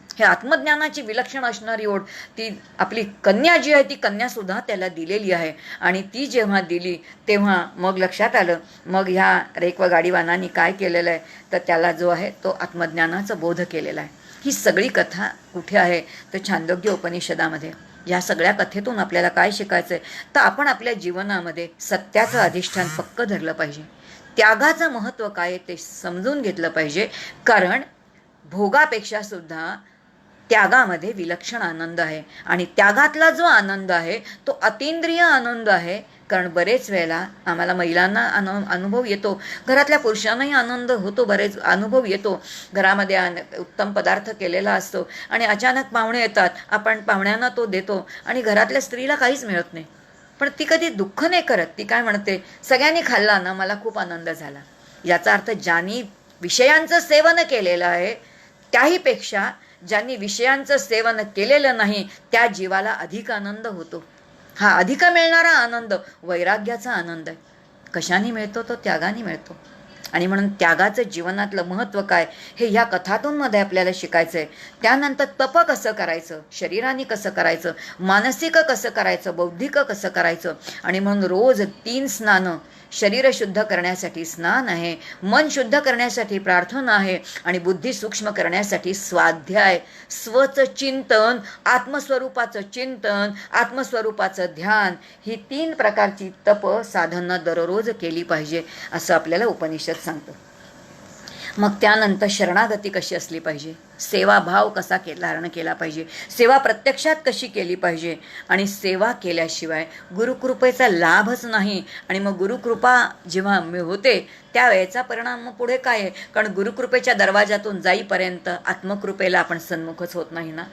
हे आत्मज्ञानाची विलक्षण असणारी ओढ ती आपली कन्या जी आहे ती कन्यासुद्धा त्याला दिलेली आहे. आणि ती जेव्हा दिली तेव्हा मग लक्षात आलं, मग ह्या रेक व गाडीवानांनी काय केलेलं आहे, तर त्याला जो आहे तो आत्मज्ञानाचा बोध केलेला आहे. ही सगळी कथा कुठे आहे, तर छांदोग्य उपनिषदामध्ये. या सगळ्या कथेतून आपल्याला काय शिकायचं आहे, तर आपण आपल्या जीवनामध्ये सत्याचं अधिष्ठान पक्क धरलं पाहिजे. त्यागाचं महत्त्व काय आहे ते समजून घेतलं पाहिजे. कारण भोगापेक्षा सुद्धा त्यागामध्ये विलक्षण आनंद आहे. आणि त्यागातला जो आनंद आहे तो अतींद्रिय आनंद आहे. कारण बरेच वेळेला आम्हाला महिलांना अनुभव येतो, घरातल्या पुरुषांनाही आनंद होतो, बरेच अनुभव येतो. घरामध्ये उत्तम पदार्थ केलेला असतो आणि अचानक पाहुणे येतात, आपण पाहुण्यांना तो देतो आणि घरातल्या स्त्रीला काहीच मिळत नाही. पण ती कधी दुःख नाही करत. ती काय म्हणते, सगळ्यांनी खाल्ला ना, मला खूप आनंद झाला. याचा अर्थ ज्यांनी विषयांचं सेवन केलेलं आहे त्याहीपेक्षा ज्यांनी विषयांचं सेवन केलेलं नाही त्या जीवाला अधिक आनंद होतो. हा अधिक मिळणारा आनंद वैराग्याचा आनंद आहे. कशाने मिळतो, तो त्यागाने मिळतो. आणि म्हणून त्यागाचं जीवनातलं महत्त्व काय हे ह्या कथातून मध्ये आपल्याला शिकायचं आहे. त्यानंतर तप कसं करायचं, शरीराने कसं करायचं, मानसिक कसं करायचं, बौद्धिक कसं करायचं. आणि म्हणून रोज 3 स्नानं, शरीर शुद्ध करण्यासाठी स्नान आहे, मन शुद्ध करण्यासाठी प्रार्थना आहे आणि बुद्धी सूक्ष्म करण्यासाठी स्वाध्याय, स्वचं चिंतन, आत्मस्वरूपाचं चिंतन, आत्मस्वरूपाचं ध्यान, ही 3 प्रकारची तप साधना दररोज केली पाहिजे असं आपल्याला उपनिषद सांगतो. मग त्यानंतर शरणागती कशी असली पाहिजे, सेवाभाव कसा धारण केला पाहिजे, सेवा प्रत्यक्षात कशी केली पाहिजे. आणि सेवा केल्याशिवाय गुरुकृपेचा लाभच नाही. आणि मग गुरुकृपा जेव्हा होते त्यावेळेचा परिणाम मग पुढे काय आहे, कारण गुरुकृपेच्या दरवाजातून जाईपर्यंत आत्मकृपेला आपण सन्मुखच होत नाही ना.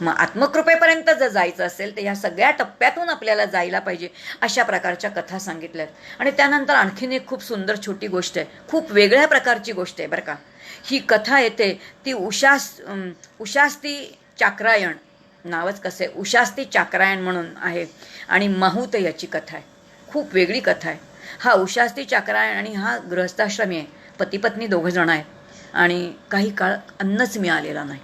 मग आत्मकृपेपर्यंत जर जायचं असेल तर ह्या सगळ्या टप्प्यातून आपल्याला जायला पाहिजे. अशा प्रकारच्या कथा सांगितल्यात. आणि त्यानंतर आणखीन एक खूप सुंदर छोटी गोष्ट आहे, खूप वेगळ्या प्रकारची गोष्ट आहे बरं का. ही कथा येते ती उशास्ती चाक्रायण, नावच कसं आहे, उशास्ती चाक्रायण म्हणून आहे. आणि माहूत याची कथा आहे, खूप वेगळी कथा आहे. हा उशास्ती चाक्रायण आणि हा गृहस्थाश्रमी आहे, पती पत्नी 2 जण आहेत. आणि काही काळ अन्नच मिळालेला नाही,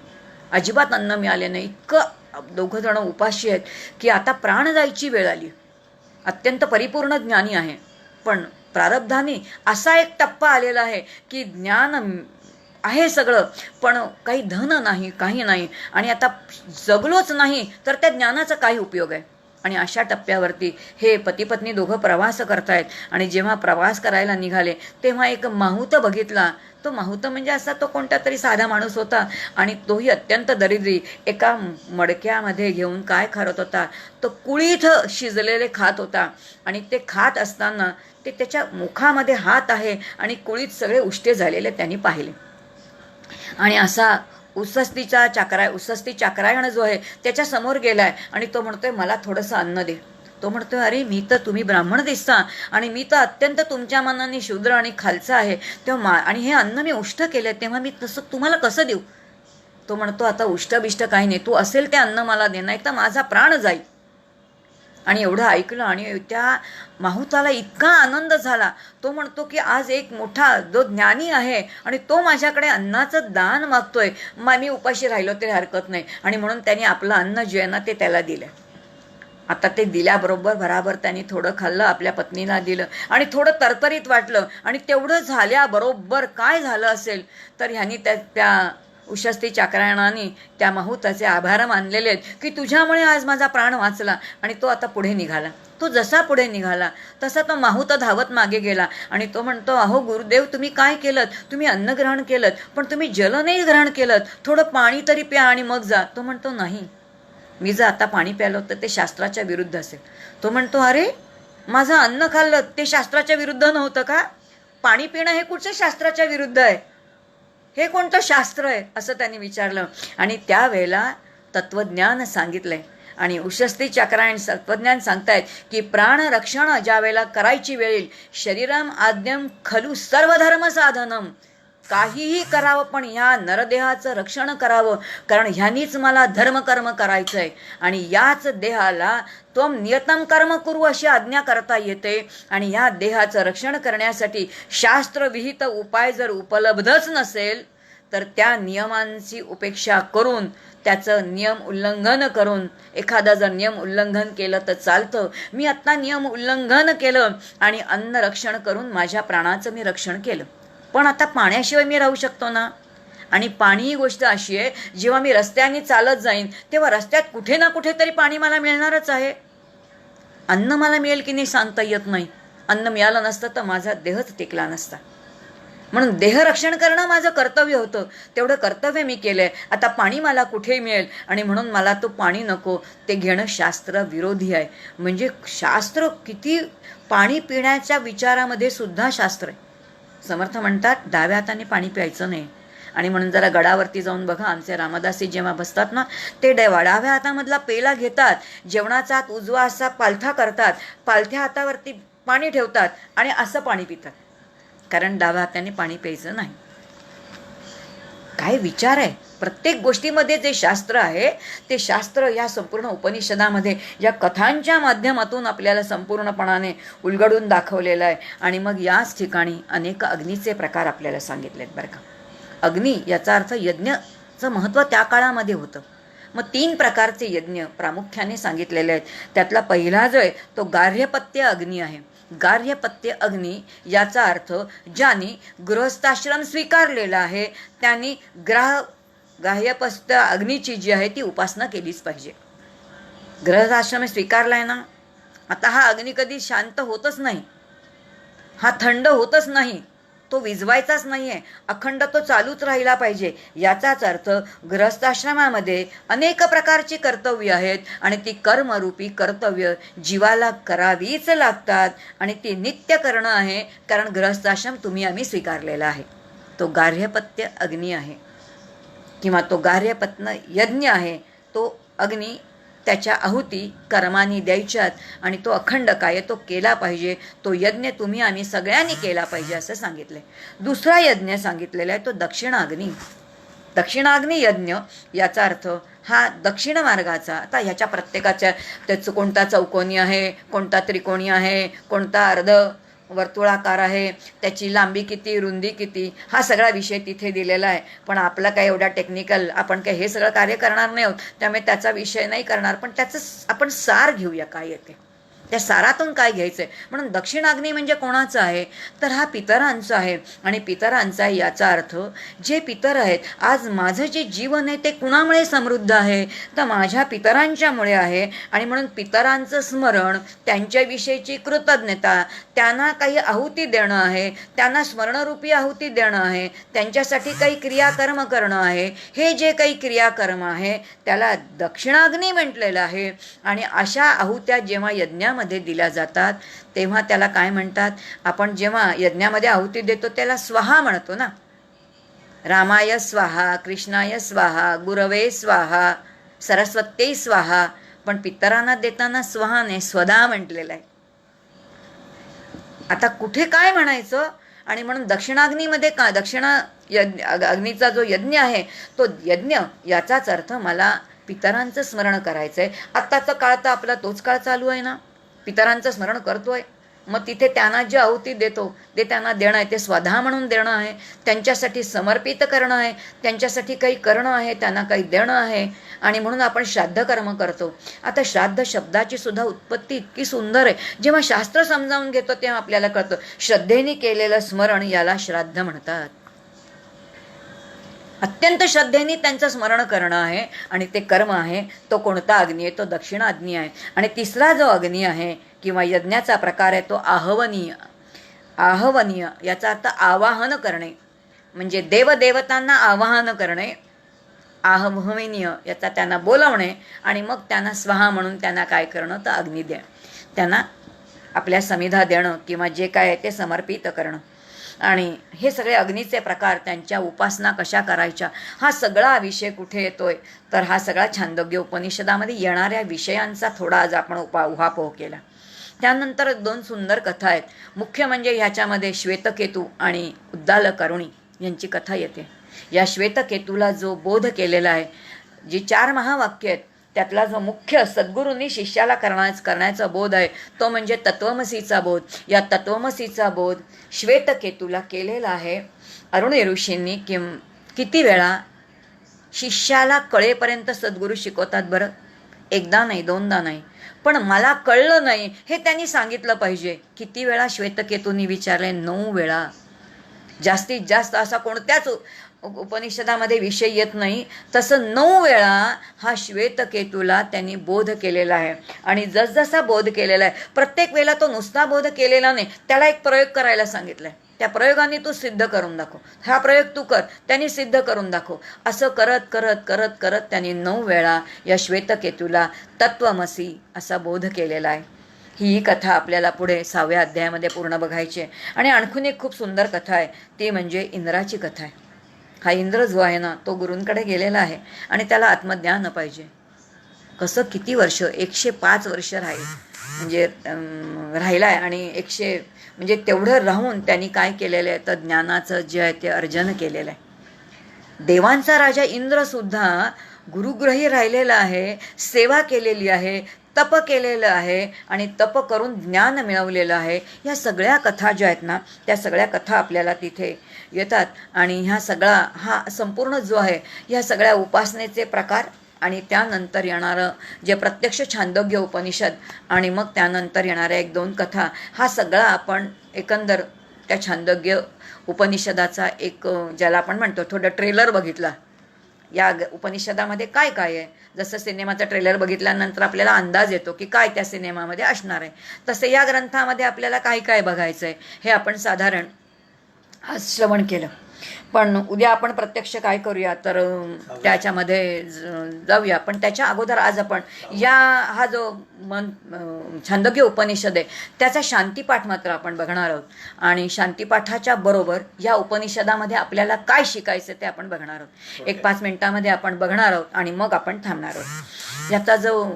अजिबात अन्न मिळाले नाही. इतकं 2 जण उपाशी आहेत की आता प्राण जायची वेळ आली. अत्यंत परिपूर्ण ज्ञानी आहे, पण प्रारब्धाने असा एक टप्पा आलेला आहे की ज्ञान आहे सगळं, पण काही धन नाही, काही नाही. आणि आता जगलोच नाही तर त्या ज्ञानाचा काही उपयोग आहे. आणि अशा टप्प्यावरती हे पती पत्नी 2 प्रवास करतायत. आणि जेव्हा प्रवास करायला निघाले तेव्हा एक माहूत बघितला. तो माहूत म्हणजे असा तो कोणता तरी साधा माणूस होता आणि तोही अत्यंत दरिद्री. एका मडक्यामध्ये घेऊन काय खात होता, तो कुळीथ शिजलेले खात होता. आणि ते खात असताना ते त्याच्या मुखामध्ये हात आहे आणि कुळीथ सगळे उष्टे झालेले त्यांनी पाहिले. आणि असा उस्सस्ती चाक्रायण जो आहे त्याच्या समोर गेलाय आणि तो म्हणतोय, मला थोडंसं अन्न दे. तो म्हणतोय, अरे मी तर, तुम्ही ब्राह्मण दिसता आणि मी तर अत्यंत तुमच्या मनाने शूद्र आणि खालचा आहे, तेव्हा आणि हे अन्न मी उष्ट केलंय, तेव्हा मी तसं तुम्हाला कसं देऊ. तो म्हणतो, आता उष्ट काही नाही, तू असेल ते अन्न मला दे, नाही तर माझा प्राण जाईल. आणि एवढं ऐकलं आणि त्या माहूताला इतका आनंद झाला. तो म्हणतो की आज एक मोठा जो ज्ञानी आहे आणि तो माझ्याकडे अन्नाचं दान मागतोय, मी उपाशी राहिलो तरी हरकत नाही. आणि म्हणून त्यांनी आपलं अन्न जे आहे ना ते त्याला दिलं. आता ते दिल्याबरोबर बराबर त्यांनी थोडं खाल्लं, आपल्या पत्नीला दिलं आणि थोडं तरतरीत वाटलं. आणि तेवढं झाल्याबरोबर काय झालं असेल तर ह्यांनी त्या उशस्ती चाक्रायणाने त्या माहूताचे आभार मानलेले आहेत की तुझ्यामुळे आज माझा प्राण वाचला. आणि तो आता पुढे निघाला. तो जसा पुढे निघाला तसा तो माहूत धावत मागे गेला. आणि तो म्हणतो, अहो गुरुदेव, तुम्ही काय केलं, तुम्ही अन्न ग्रहण केलं पण तुम्ही जल नाही ग्रहण केलं, थोडं पाणी तरी प्या आणि मग जा. तो म्हणतो, नाही, मी जर आता पाणी प्यालो तर ते शास्त्राच्या विरुद्ध असेल. तो म्हणतो, अरे माझं अन्न खाल्लं ते शास्त्राच्या विरुद्ध नव्हतं का? पाणी पिणं हे कुठचं शास्त्राच्या विरुद्ध आहे? हे कोणतं शास्त्र आहे? असं त्यांनी विचारलं. आणि त्यावेळेला तत्वज्ञान सांगितलंय. आणि उशस्ती चक्रायण तत्वज्ञान सांगतायत की प्राणरक्षण ज्या वेळेला करायची वेळ येईल, शरीरम आद्यम खलू सर्व धर्म साधनम, काहीही करावं पण ह्या नरदेहाचं रक्षण करावं, कारण ह्यानीच मला धर्मकर्म करायचं आहे. आणि याच देहाला त्वम नियतम कर्म करू अशी आज्ञा करता येते. आणि ह्या देहाचं रक्षण करण्यासाठी शास्त्रविहित उपाय जर उपलब्धच नसेल तर त्या नियमांची उपेक्षा करून, त्याचं नियम उल्लंघन करून, एखादा जर नियम उल्लंघन केलं तर चालतं. मी आत्ता नियम उल्लंघन केलं आणि अन्न रक्षण करून माझ्या प्राणाचं मी रक्षण केलं, पण आता पाण्याशिवाय मी राहू शकतो ना? आणि पाणी ही गोष्ट अशी आहे, जेव्हा मी रस्त्याने चालत जाईन तेव्हा रस्त्यात कुठे ना कुठेतरी पाणी मला मिळणारच आहे. अन्न मला मिळेल की नाही सांगता येत नाही. अन्न मिळालं नसतं तर माझा देहच टिकला नसता. म्हणून देहरक्षण करणं माझं कर्तव्य होतं, तेवढं कर्तव्य मी केलंय. आता पाणी मला कुठे मिळेल आणि म्हणून मला तो पाणी नको, ते घेणं शास्त्र विरोधी आहे. म्हणजे शास्त्र किती, पाणी पिण्याच्या विचारामध्ये सुद्धा शास्त्र आहे. समर्थ म्हणतात डाव्या हाताने पाणी प्यायचं नाही. आणि म्हणून जरा गडावरती जाऊन बघा, आमचे रामदासी जेव्हा बसतात ना, ते डाव्या हातामधला पेला घेतात, जेवणाचा हात उजवा असा पालथा करतात, पालथ्या हातावरती पाणी ठेवतात आणि असं पाणी पितात, कारण डाव्या हाताने पाणी प्यायचं नाही. काय विचार आहे! प्रत्येक गोष्टीमध्ये जे शास्त्र आहे ते शास्त्र या संपूर्ण उपनिषदामध्ये या कथांच्या माध्यमातून आपल्याला संपूर्णपणाने उलगडून दाखवलेलं आहे. आणि मग याच ठिकाणी अनेक अग्नीचे प्रकार आपल्याला सांगितलेत बरं का. अग्नी याचा अर्थ यज्ञाचं महत्त्व त्या काळामध्ये होतं. मग 3 प्रकारचे यज्ञ प्रामुख्याने सांगितलेले आहेत. त्यातला पहिला जो आहे तो गार्हपत्य अग्नी आहे. गार्हपत्य अग्नी याचा अर्थ ज्यांनी गृहस्थाश्रम स्वीकारलेला आहे त्यांनी गार्हपत्य अग्नीची जी आहे ती उपासना केलीच पाहिजे. गृहस्थाश्रम स्वीकारलाय ना, आता हा अग्नी कधी शांत होतच नाही, हा थंड होतच नाही, तो विझवायचाच नाही आहे, अखंड तो चालूच राहिला पाहिजे. याचाच अर्थ गृहस्थाश्रमामध्ये अनेक प्रकारची कर्तव्य आहेत आणि ती कर्मरूपी कर्तव्य जीवाला करावीच लागतात आणि ती नित्य करणं आहे, कारण गृहस्थाश्रम तुम्ही आम्ही स्वीकारलेला आहे. तो गार्हपत्य अग्नी आहे किंवा तो गार्हपत्य यज्ञ आहे. तो अग्नी त्याच्या आहुती कर्मानी द्यायच्यात आणि तो अखंड काय तो केला पाहिजे. तो यज्ञ तुम्ही आम्ही सगळ्यांनी केला पाहिजे असं सांगितलंय. दुसरा यज्ञ सांगितलेला आहे तो दक्षिणाग्नी. दक्षिणाग्नी यज्ञ याचा अर्थ हा दक्षिण मार्गाचा. आता ह्याच्या प्रत्येकाच्या त्याचं कोणता चौकोनी आहे, कोणता त्रिकोणी आहे, कोणता अर्ध वर्तुळाकार आहे, त्याची लांबी किती, रुंदी किती, हा सगळा विषय तिथे दिलेला आहे. पण आपला काय एवढा टेक्निकल, आपण काय हे सगळं कार्य करणार नाही आहोत, त्यामुळे त्याचा विषय नाही करणार. पण त्याचं आपण सार घेऊया काय येते, त्या सारातून काय घ्यायचं आहे. म्हणून दक्षिणाग्नी म्हणजे कोणाचं आहे तर हा पितरांचा आहे. आणि पितरांचा आहे याचा अर्थ जे पितर आहेत, आज माझं जे जीवन आहे ते कुणामुळे समृद्ध आहे तर माझ्या पितरांच्यामुळे आहे. आणि म्हणून पितरांचं स्मरण, त्यांच्याविषयीची कृतज्ञता, त्यांना काही आहुती देणं आहे, त्यांना स्मरणरूपी आहुती देणं आहे, त्यांच्यासाठी काही क्रियाकर्म करणं आहे. हे जे काही क्रियाकर्म आहे त्याला दक्षिणाग्नी म्हटलेलं आहे. आणि अशा आहुत्या जेव्हा यज्ञामध्ये दिल्या जातात तेव्हा त्याला काय म्हणतात, आपण जेव्हा यज्ञामध्ये आहुती देतो त्याला स्वाहा म्हणतो ना. रामाय स्वाहा, कृष्णाय स्वाहा, गुरवे स्वाहा, सरस्वत्यै स्वाहा. पण पितरांना देताना स्वाहा नाही, स्वधा म्हटलेलं आहे. आता कुठे काय म्हणायचं. आणि म्हणून दक्षिणाग्नीमध्ये का अग्नीचा जो यज्ञ आहे तो यज्ञ याचाच अर्थ मला पितरांचं स्मरण करायचं आहे. आत्ताचा काळ तर आपला तोच काळ चालू आहे ना, पितरांचं स्मरण करतोय. मग तिथे त्यांना जे आहुती देतो ते त्यांना देणं आहे, ते स्वधा म्हणून देणं आहे, त्यांच्यासाठी समर्पित करणं आहे, त्यांच्यासाठी काही करणं आहे, त्यांना काही देणं आहे. आणि म्हणून आपण श्राद्ध कर्म करतो. आता श्राद्ध शब्दाची सुद्धा उत्पत्ती इतकी सुंदर आहे. जेव्हा शास्त्र समजावून घेतो तेव्हा आपल्याला कळतं श्रद्धेने केलेलं स्मरण याला श्राद्ध म्हणतात. अत्यंत श्रद्धेने त्यांचं स्मरण करणं आहे आणि ते कर्म आहे. तो कोणता अग्नी आहे तो दक्षिणाग्नी आहे. आणि तिसरा जो अग्नी आहे किंवा यज्ञाचा प्रकार आहे तो आहवनीय. आहवनीय याचा अर्थ आवाहन करणे, म्हणजे देवदेवतांना आवाहन करणे. आहमहविनीय याचा त्यांना बोलवणे आणि मग त्यांना स्वहा म्हणून त्यांना काय करणं तर अग्नी द्या, त्यांना आपल्या समिधा देणं किंवा जे काय आहे ते समर्पित करणं. आणि हे सगळे अग्नीचे प्रकार, त्यांच्या उपासना कशा करायच्या, हा सगळा विषय कुठे येतोय तर हा सगळा छांदोग्य उपनिषदामध्ये येणाऱ्या विषयांचा थोडा आज आपण उहापोह केला. त्यानंतर 2 सुंदर कथा आहेत. मुख्य म्हणजे ह्याच्यामध्ये श्वेतकेतू आणि उद्दाल करुणी यांची कथा येते. या श्वेतकेतूला जो बोध केलेला आहे, जी 4 महावाक्य आहेत त्यातला जो मुख्य सद्गुरूंनी शिष्याला करण्याचा बोध आहे तो म्हणजे तत्वमसीचा बोध. या तत्वमसीचा बोध श्वेतकेतूला केलेला आहे अरुणी ऋषींनी. किती वेळा शिष्याला कळेपर्यंत सद्गुरू शिकवतात बरं? एकदा नाही, दोनदा नाही, पण मला कळलं नाही हे त्यांनी सांगितलं पाहिजे. किती वेळा श्वेतकेतूंनी विचारले? 9 वेळा. जास्तीत जास्त असा कोणत्याच उपनिषदामध्ये विषय येत नाही तसं 9 वेळा हा श्वेतकेतूला त्यांनी बोध केलेला आहे. आणि जसजसा बोध केलेला आहे प्रत्येक वेळेला तो नुसता बोध केलेला नाही, त्याला एक प्रयोग करायला सांगितलाय. त्या प्रयोगाने तू सिद्ध करून दाखव, हा प्रयोग तू कर, त्यांनी सिद्ध करून दाखव. असं करत करत करत करत त्यांनी 9 वेळा या श्वेतकेतूला तत्वमसी असा बोध केलेला आहे. ही कथा आपल्याला पुढे 6व्या अध्यायामध्ये पूर्ण बघायची आहे. आणि आणखीन एक खूप सुंदर कथा आहे, ती म्हणजे इंद्राची कथा आहे. हा इंद्र जो आहे ना तो गुरूंकडे गेलेला आहे आणि त्याला आत्मज्ञान पाहिजे. कसं किती वर्ष, 105 वर्ष म्हणजे राहिला आहे. आणि 100 म्हणजे तेवढं राहून त्यांनी काय केलेलं आहे तर ज्ञानाचं जे आहे ते अर्जन केलेलं आहे. देवांचा राजा इंद्रसुद्धा गुरुग्रही राहिलेला आहे, सेवा केलेली आहे, तप केलेलं आहे आणि तप करून ज्ञान मिळवलेलं आहे. या सगळ्या कथा ज्या आहेत ना त्या सगळ्या कथा आपल्याला तिथे येतात. आणि ह्या सगळा हा संपूर्ण जो आहे ह्या सगळ्या उपासनेचे प्रकार आणि त्यानंतर येणारं जे प्रत्यक्ष छांदोग्य उपनिषद आणि मग त्यानंतर येणाऱ्या 1-2 कथा, हा सगळा आपण एकंदर त्या छांदोग्य उपनिषदाचा एक ज्याला आपण म्हणतो थोडं ट्रेलर बघितला. या उपनिषदामध्ये काय काय आहे, जसं सिनेमाचा ट्रेलर बघितल्यानंतर आपल्याला अंदाज येतो की काय त्या सिनेमामध्ये असणार आहे, तसं या ग्रंथामध्ये आपल्याला काय काय बघायचं आहे हे आपण साधारण आज श्रवण केलं. पण उद्या आपण प्रत्यक्ष काय करूया तर त्याच्यामध्ये जाऊया. पण त्याच्या अगोदर आज आपण हा जो छांदोग्य उपनिषद आहे त्याचा शांतीपाठ मात्र आपण बघणार आहोत. आणि शांतीपाठाच्या बरोबर या उपनिषदामध्ये आपल्याला काय शिकायचं ते आपण बघणार आहोत. 1-5 मिनिटामध्ये आपण बघणार आहोत आणि मग आपण थांबणार आहोत. याचा जो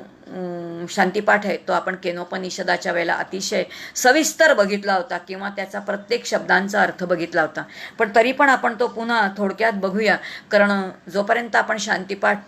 शांतीपाठ आहे तो आपण केनोपनिषदाच्या वेळेला अतिशय सविस्तर बघितला होता किंवा त्याचा प्रत्येक शब्दांचा अर्थ बघितला होता. पण तरी पण आपण तो पुन्हा थोडक्यात बघूया, कारण जोपर्यंत आपण शांतीपाठ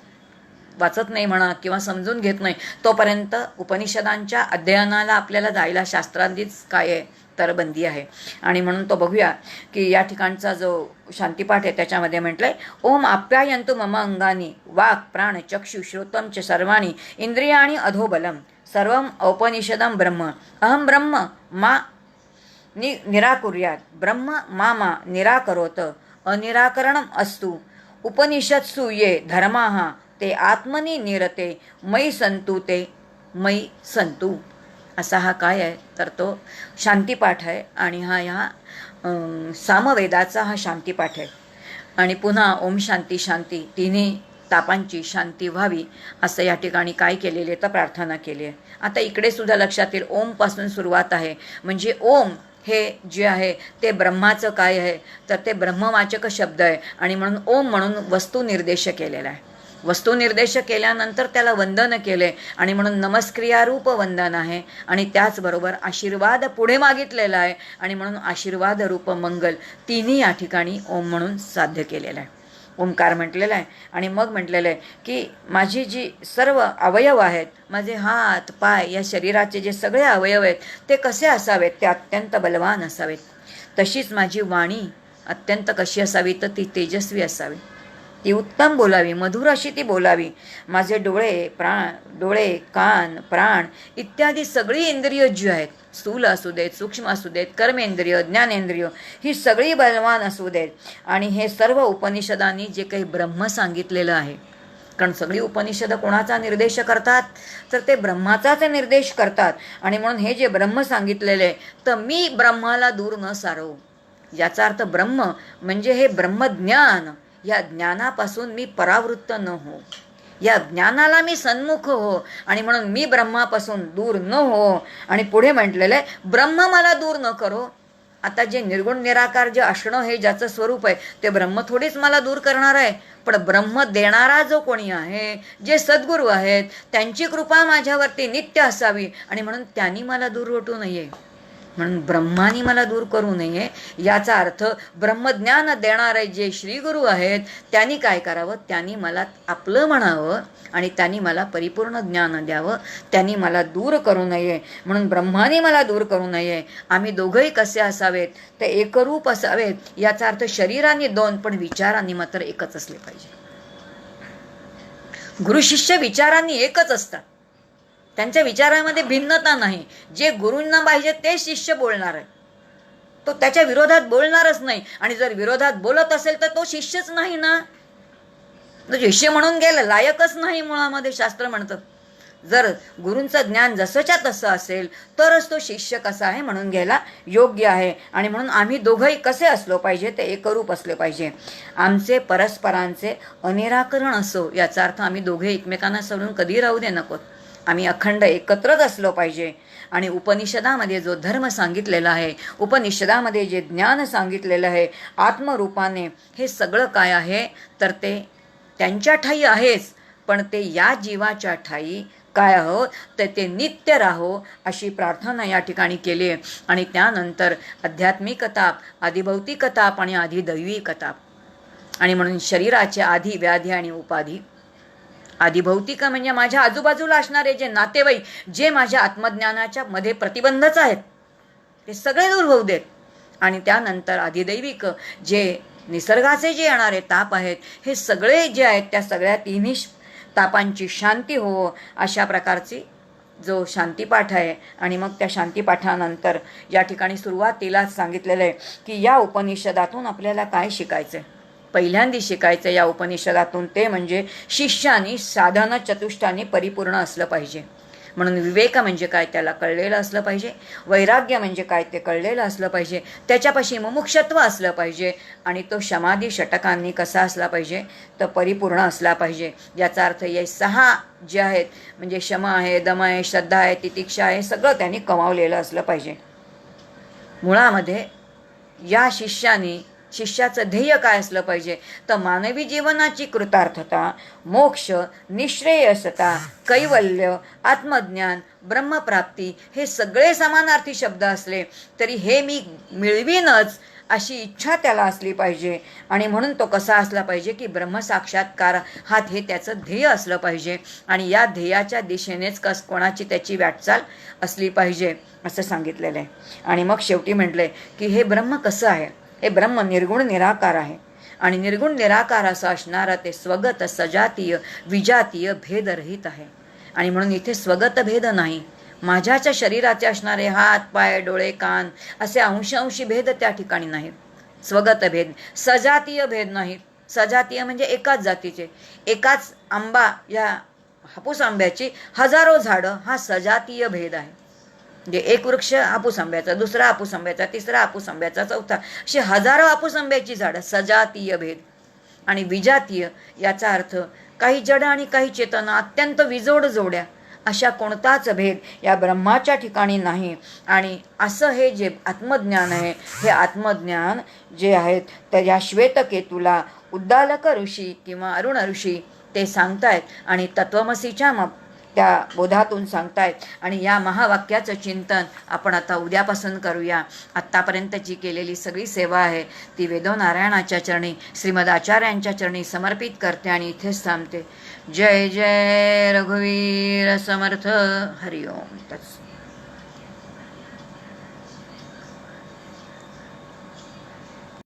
वाचत नाही म्हणा किंवा समजून घेत नाही तोपर्यंत उपनिषदांच्या अध्ययनाला आपल्याला जायला शास्त्रांधीच काय आहे तर बंदी आहे. आणि म्हणून तो बघूया की या ठिकाणचा जो शांतीपाठ आहे त्याच्यामध्ये म्हटलंय, ओम आप्यायन्तु मम अंगानी वाक् प्राण चक्षु श्रोतम च सर्वाणि इंद्रियाणि अधोबलम सर्वम औपनिषदम ब्रह्म अहम ब्रह्म मा निराकुर्यात ब्रह्म मा निराकरोत अनिराकरणम अस्तु उपनिषत्सु ये धर्माः ते आत्मनि निरते मयि संतु ते मयि संतु. असा हा काय आहे तर तो शांतीपाठ आहे. आणि ह्या सामवेदाचा हा शांतीपाठ आहे. आणि पुन्हा ओम शांती शांती, तिन्ही तापांची शांती व्हावी असं या ठिकाणी काय केलेले तर प्रार्थना केली आहे. आता इकडे सुद्धा लक्षात येईल, ओमपासून सुरुवात आहे म्हणजे ओम हे जे आहे ते ब्रह्माचं काय आहे तर ते ब्रह्मवाचक शब्द आहे. आणि म्हणून ओम म्हणून वस्तुनिर्देश केलेला आहे. वस्तुनिर्देश केल्यानंतर त्याला वंदन केले आणि म्हणून नमस्क्रियारूप वंदन आहे. आणि त्याचबरोबर आशीर्वाद पुढे मागितलेला आहे आणि म्हणून आशीर्वाद रूप मंगल तिन्ही या ठिकाणी ओम म्हणून साध्य केलेलं आहे. ओंकार म्हटलेला आहे. आणि मग म्हटलेलं आहे की माझी जी सर्व अवयव आहेत, माझे हात पाय या शरीराचे जे सगळे अवयव आहेत ते कसे असावेत, ते अत्यंत बलवान असावेत. तशीच माझी वाणी अत्यंत कशी असावी तर ती तेजस्वी असावी, ती उत्तम बोलावी, मधुर अशी ती बोलावी. माझे डोळे कान प्राण इत्यादी सगळी इंद्रिय जी आहेत, स्थूल असू देत, सूक्ष्म असू देत, कर्मेंद्रिय ज्ञानेंद्रिय ही सगळी बलवान असू देत. आणि हे सर्व उपनिषदांनी जे काही ब्रह्म सांगितलेलं आहे, कारण सगळी उपनिषदं कोणाचा निर्देश करतात तर ते ब्रह्माचाच निर्देश करतात. आणि म्हणून हे जे ब्रह्म सांगितलेले तर मी ब्रह्माला दूर न सारवू, याचा अर्थ ब्रह्म म्हणजे हे ब्रह्मज्ञान या ज्ञानापासून मी परावृत्त न हो, या ज्ञानाला मी सन्मुख हो, आणि म्हणून मी ब्रह्मापासून दूर न हो. आणि पुढे म्हटलेलं आहे ब्रह्म मला दूर न करो. आता जे निर्गुण निराकार जे असणं हे ज्याचं स्वरूप आहे ते ब्रह्म थोडीच मला दूर करणार आहे, पण ब्रह्म देणारा जो कोणी आहे, जे सद्गुरू आहेत, त्यांची कृपा माझ्यावरती नित्य असावी, आणि म्हणून त्यांनी मला दूर रोटू नये, म्हणून ब्रह्मानी मला दूर करू नये. याचा अर्थ ब्रह्मज्ञान देणारे जे श्रीगुरू आहेत त्यांनी काय करावं, त्यांनी मला आपलं म्हणावं आणि त्यांनी मला परिपूर्ण ज्ञान द्यावं, त्यांनी मला दूर करू नये. म्हणून ब्रह्माने मला दूर करू नये. आम्ही दोघंही कसे असावेत, ते एकरूप असावेत. याचा अर्थ शरीराने दोन, पण विचारांनी मात्र एकच असले पाहिजे. गुरु शिष्य विचारांनी एकच असतात, त्यांच्या विचारामध्ये भिन्नता नाही. जे गुरूंना पाहिजे ते शिष्य बोलणार आहे, तो त्याच्या विरोधात बोलणारच नाही. आणि जर विरोधात बोलत असेल तर तो शिष्यच नाही ना, तो शिष्य म्हणून गेला लायकच नाही. मुळामध्ये शास्त्र म्हणतं जर गुरूंचं ज्ञान जसंच्या तसं असेल तरच तो शिष्य कसा आहे म्हणून घ्यायला योग्य आहे. आणि म्हणून आम्ही दोघंही कसे असलो पाहिजे, ते एकरूप असले पाहिजे. आमचे परस्परांचे अनिराकरण असो, याचा अर्थ आम्ही दोघे एकमेकांना सोडून कधी राहू दे नकोत, आम्ही अखंड एकत्रच असलो पाहिजे. आणि उपनिषदामध्ये जो धर्म सांगितलेला आहे, उपनिषदामध्ये जे ज्ञान सांगितलेलं आहे आत्मरूपाने, हे सगळं काय आहे तर ते त्यांच्या ठाई आहेच, पण ते या जीवाच्या ठाई काय आहोत तर ते नित्य राहो, अशी प्रार्थना या ठिकाणी केली आहे. आणि त्यानंतर आध्यात्मिक ताप, आधिभौतिक ताप आणि आधिदैविक ताप. आणि म्हणून शरीराचे आधी व्याधी आणि उपाधी. आधिभौतिक म्हणजे माझ्या आजूबाजूला असणारे जे नातेवाईक, जे माझ्या आत्मज्ञानाच्या मध्ये प्रतिबंधच आहेत, ते सगळे दूर होऊ देत. आणि त्यानंतर आधिदैविक जे निसर्गाचे जे येणारे ताप आहेत, हे सगळे जे आहेत त्या सगळ्या तिन्ही तापांची शांती हो, अशा प्रकारची जो शांतीपाठ आहे. आणि मग त्या शांतीपाठानंतर या ठिकाणी सुरुवातीलाच सांगितलेलं आहे की या उपनिषदातून आपल्याला काय शिकायचं आहे. पहिल्यांदा शिकायचं या उपनिषदातून ते म्हणजे शिष्यानी साधन चतुष्टाने परिपूर्ण असलं पाहिजे. म्हणून विवेक म्हणजे काय त्याला कळलेलं असलं पाहिजे, वैराग्य म्हणजे काय ते कळलेलं असलं पाहिजे, त्याच्यापाशी मुमुक्षत्व असलं पाहिजे, आणि तो समाधी षटकांनी कसा असला पाहिजे तर परिपूर्ण असला पाहिजे. याचा अर्थ हे 6 जे आहेत म्हणजे शम आहे, दम आहे, श्रद्धा आहे, तितिक्षा आहे, सगळं त्यांनी कमावलेलं असलं पाहिजे. मुळामध्ये या शिष्याचं ध्येय काय असलं पाहिजे तर मानवी जीवनाची कृतार्थता, मोक्ष, निश्रेयसता, कैवल्य, आत्मज्ञान, ब्रह्मप्राप्ती हे सगळे समानार्थी शब्द असले तरी हे मी मिळवीनच अशी इच्छा त्याला असली पाहिजे. आणि म्हणून तो कसा असला पाहिजे की ब्रह्मसाक्षात्कार हे त्याचं ध्येय असलं पाहिजे. आणि या ध्येयाच्या दिशेनेच कोणाची त्याची वाटचाल असली पाहिजे असं सांगितलेलं आहे. आणि मग शेवटी म्हटलंय की हे ब्रह्म कसं आहे, हे ब्रह्म निर्गुण निराकार आहे. आणि निर्गुण निराकार असं असणारं ते स्वगत, सजातीय, विजातीय, भेदरहित आहे. आणि म्हणून इथे स्वगत भेद नाही, माझ्याच्या शरीराचे असणारे हात, पाय, डोळे, कान असे अंशी भेद त्या ठिकाणी नाहीत. स्वगत भेद, सजातीय भेद नाहीत. सजातीय म्हणजे एकाच जातीचे, एकाच आंबा या हापूस आंब्याची हजारो झाडं, हा सजातीय भेद आहे. म्हणजे एक वृक्ष हापूस आंब्याचा, दुसरा हापूस आंब्याचा, तिसरा हापूस आंब्याचा, चौथा, अशी हजारो हापूस आंब्याची झाडं, सजातीय भेद. आणि विजातीय याचा अर्थ काही जड आणि काही चेतन, अत्यंत विजोड जोड्या, अशा कोणताच भेद या ब्रह्माच्या ठिकाणी नाही. आणि असं हे जे आत्मज्ञान आहे, हे आत्मज्ञान जे आहेत तर या श्वेतकेतूला उद्दालक ऋषी किंवा अरुण ऋषी ते सांगतायत आणि तत्वमसीच्या त्या बोधातून सांगतायत. आणि या महावाक्याचं चिंतन आपण आता उद्यापासून करूया. आत्तापर्यंतची केलेली सगळी सेवा आहे ती वेदोनारायणाच्या चरणी, श्रीमद आचार्यांच्या चरणी समर्पित करते आणि इथेच थांबते. जय जय रघुवीर समर्थ. हरिओम तत्सत.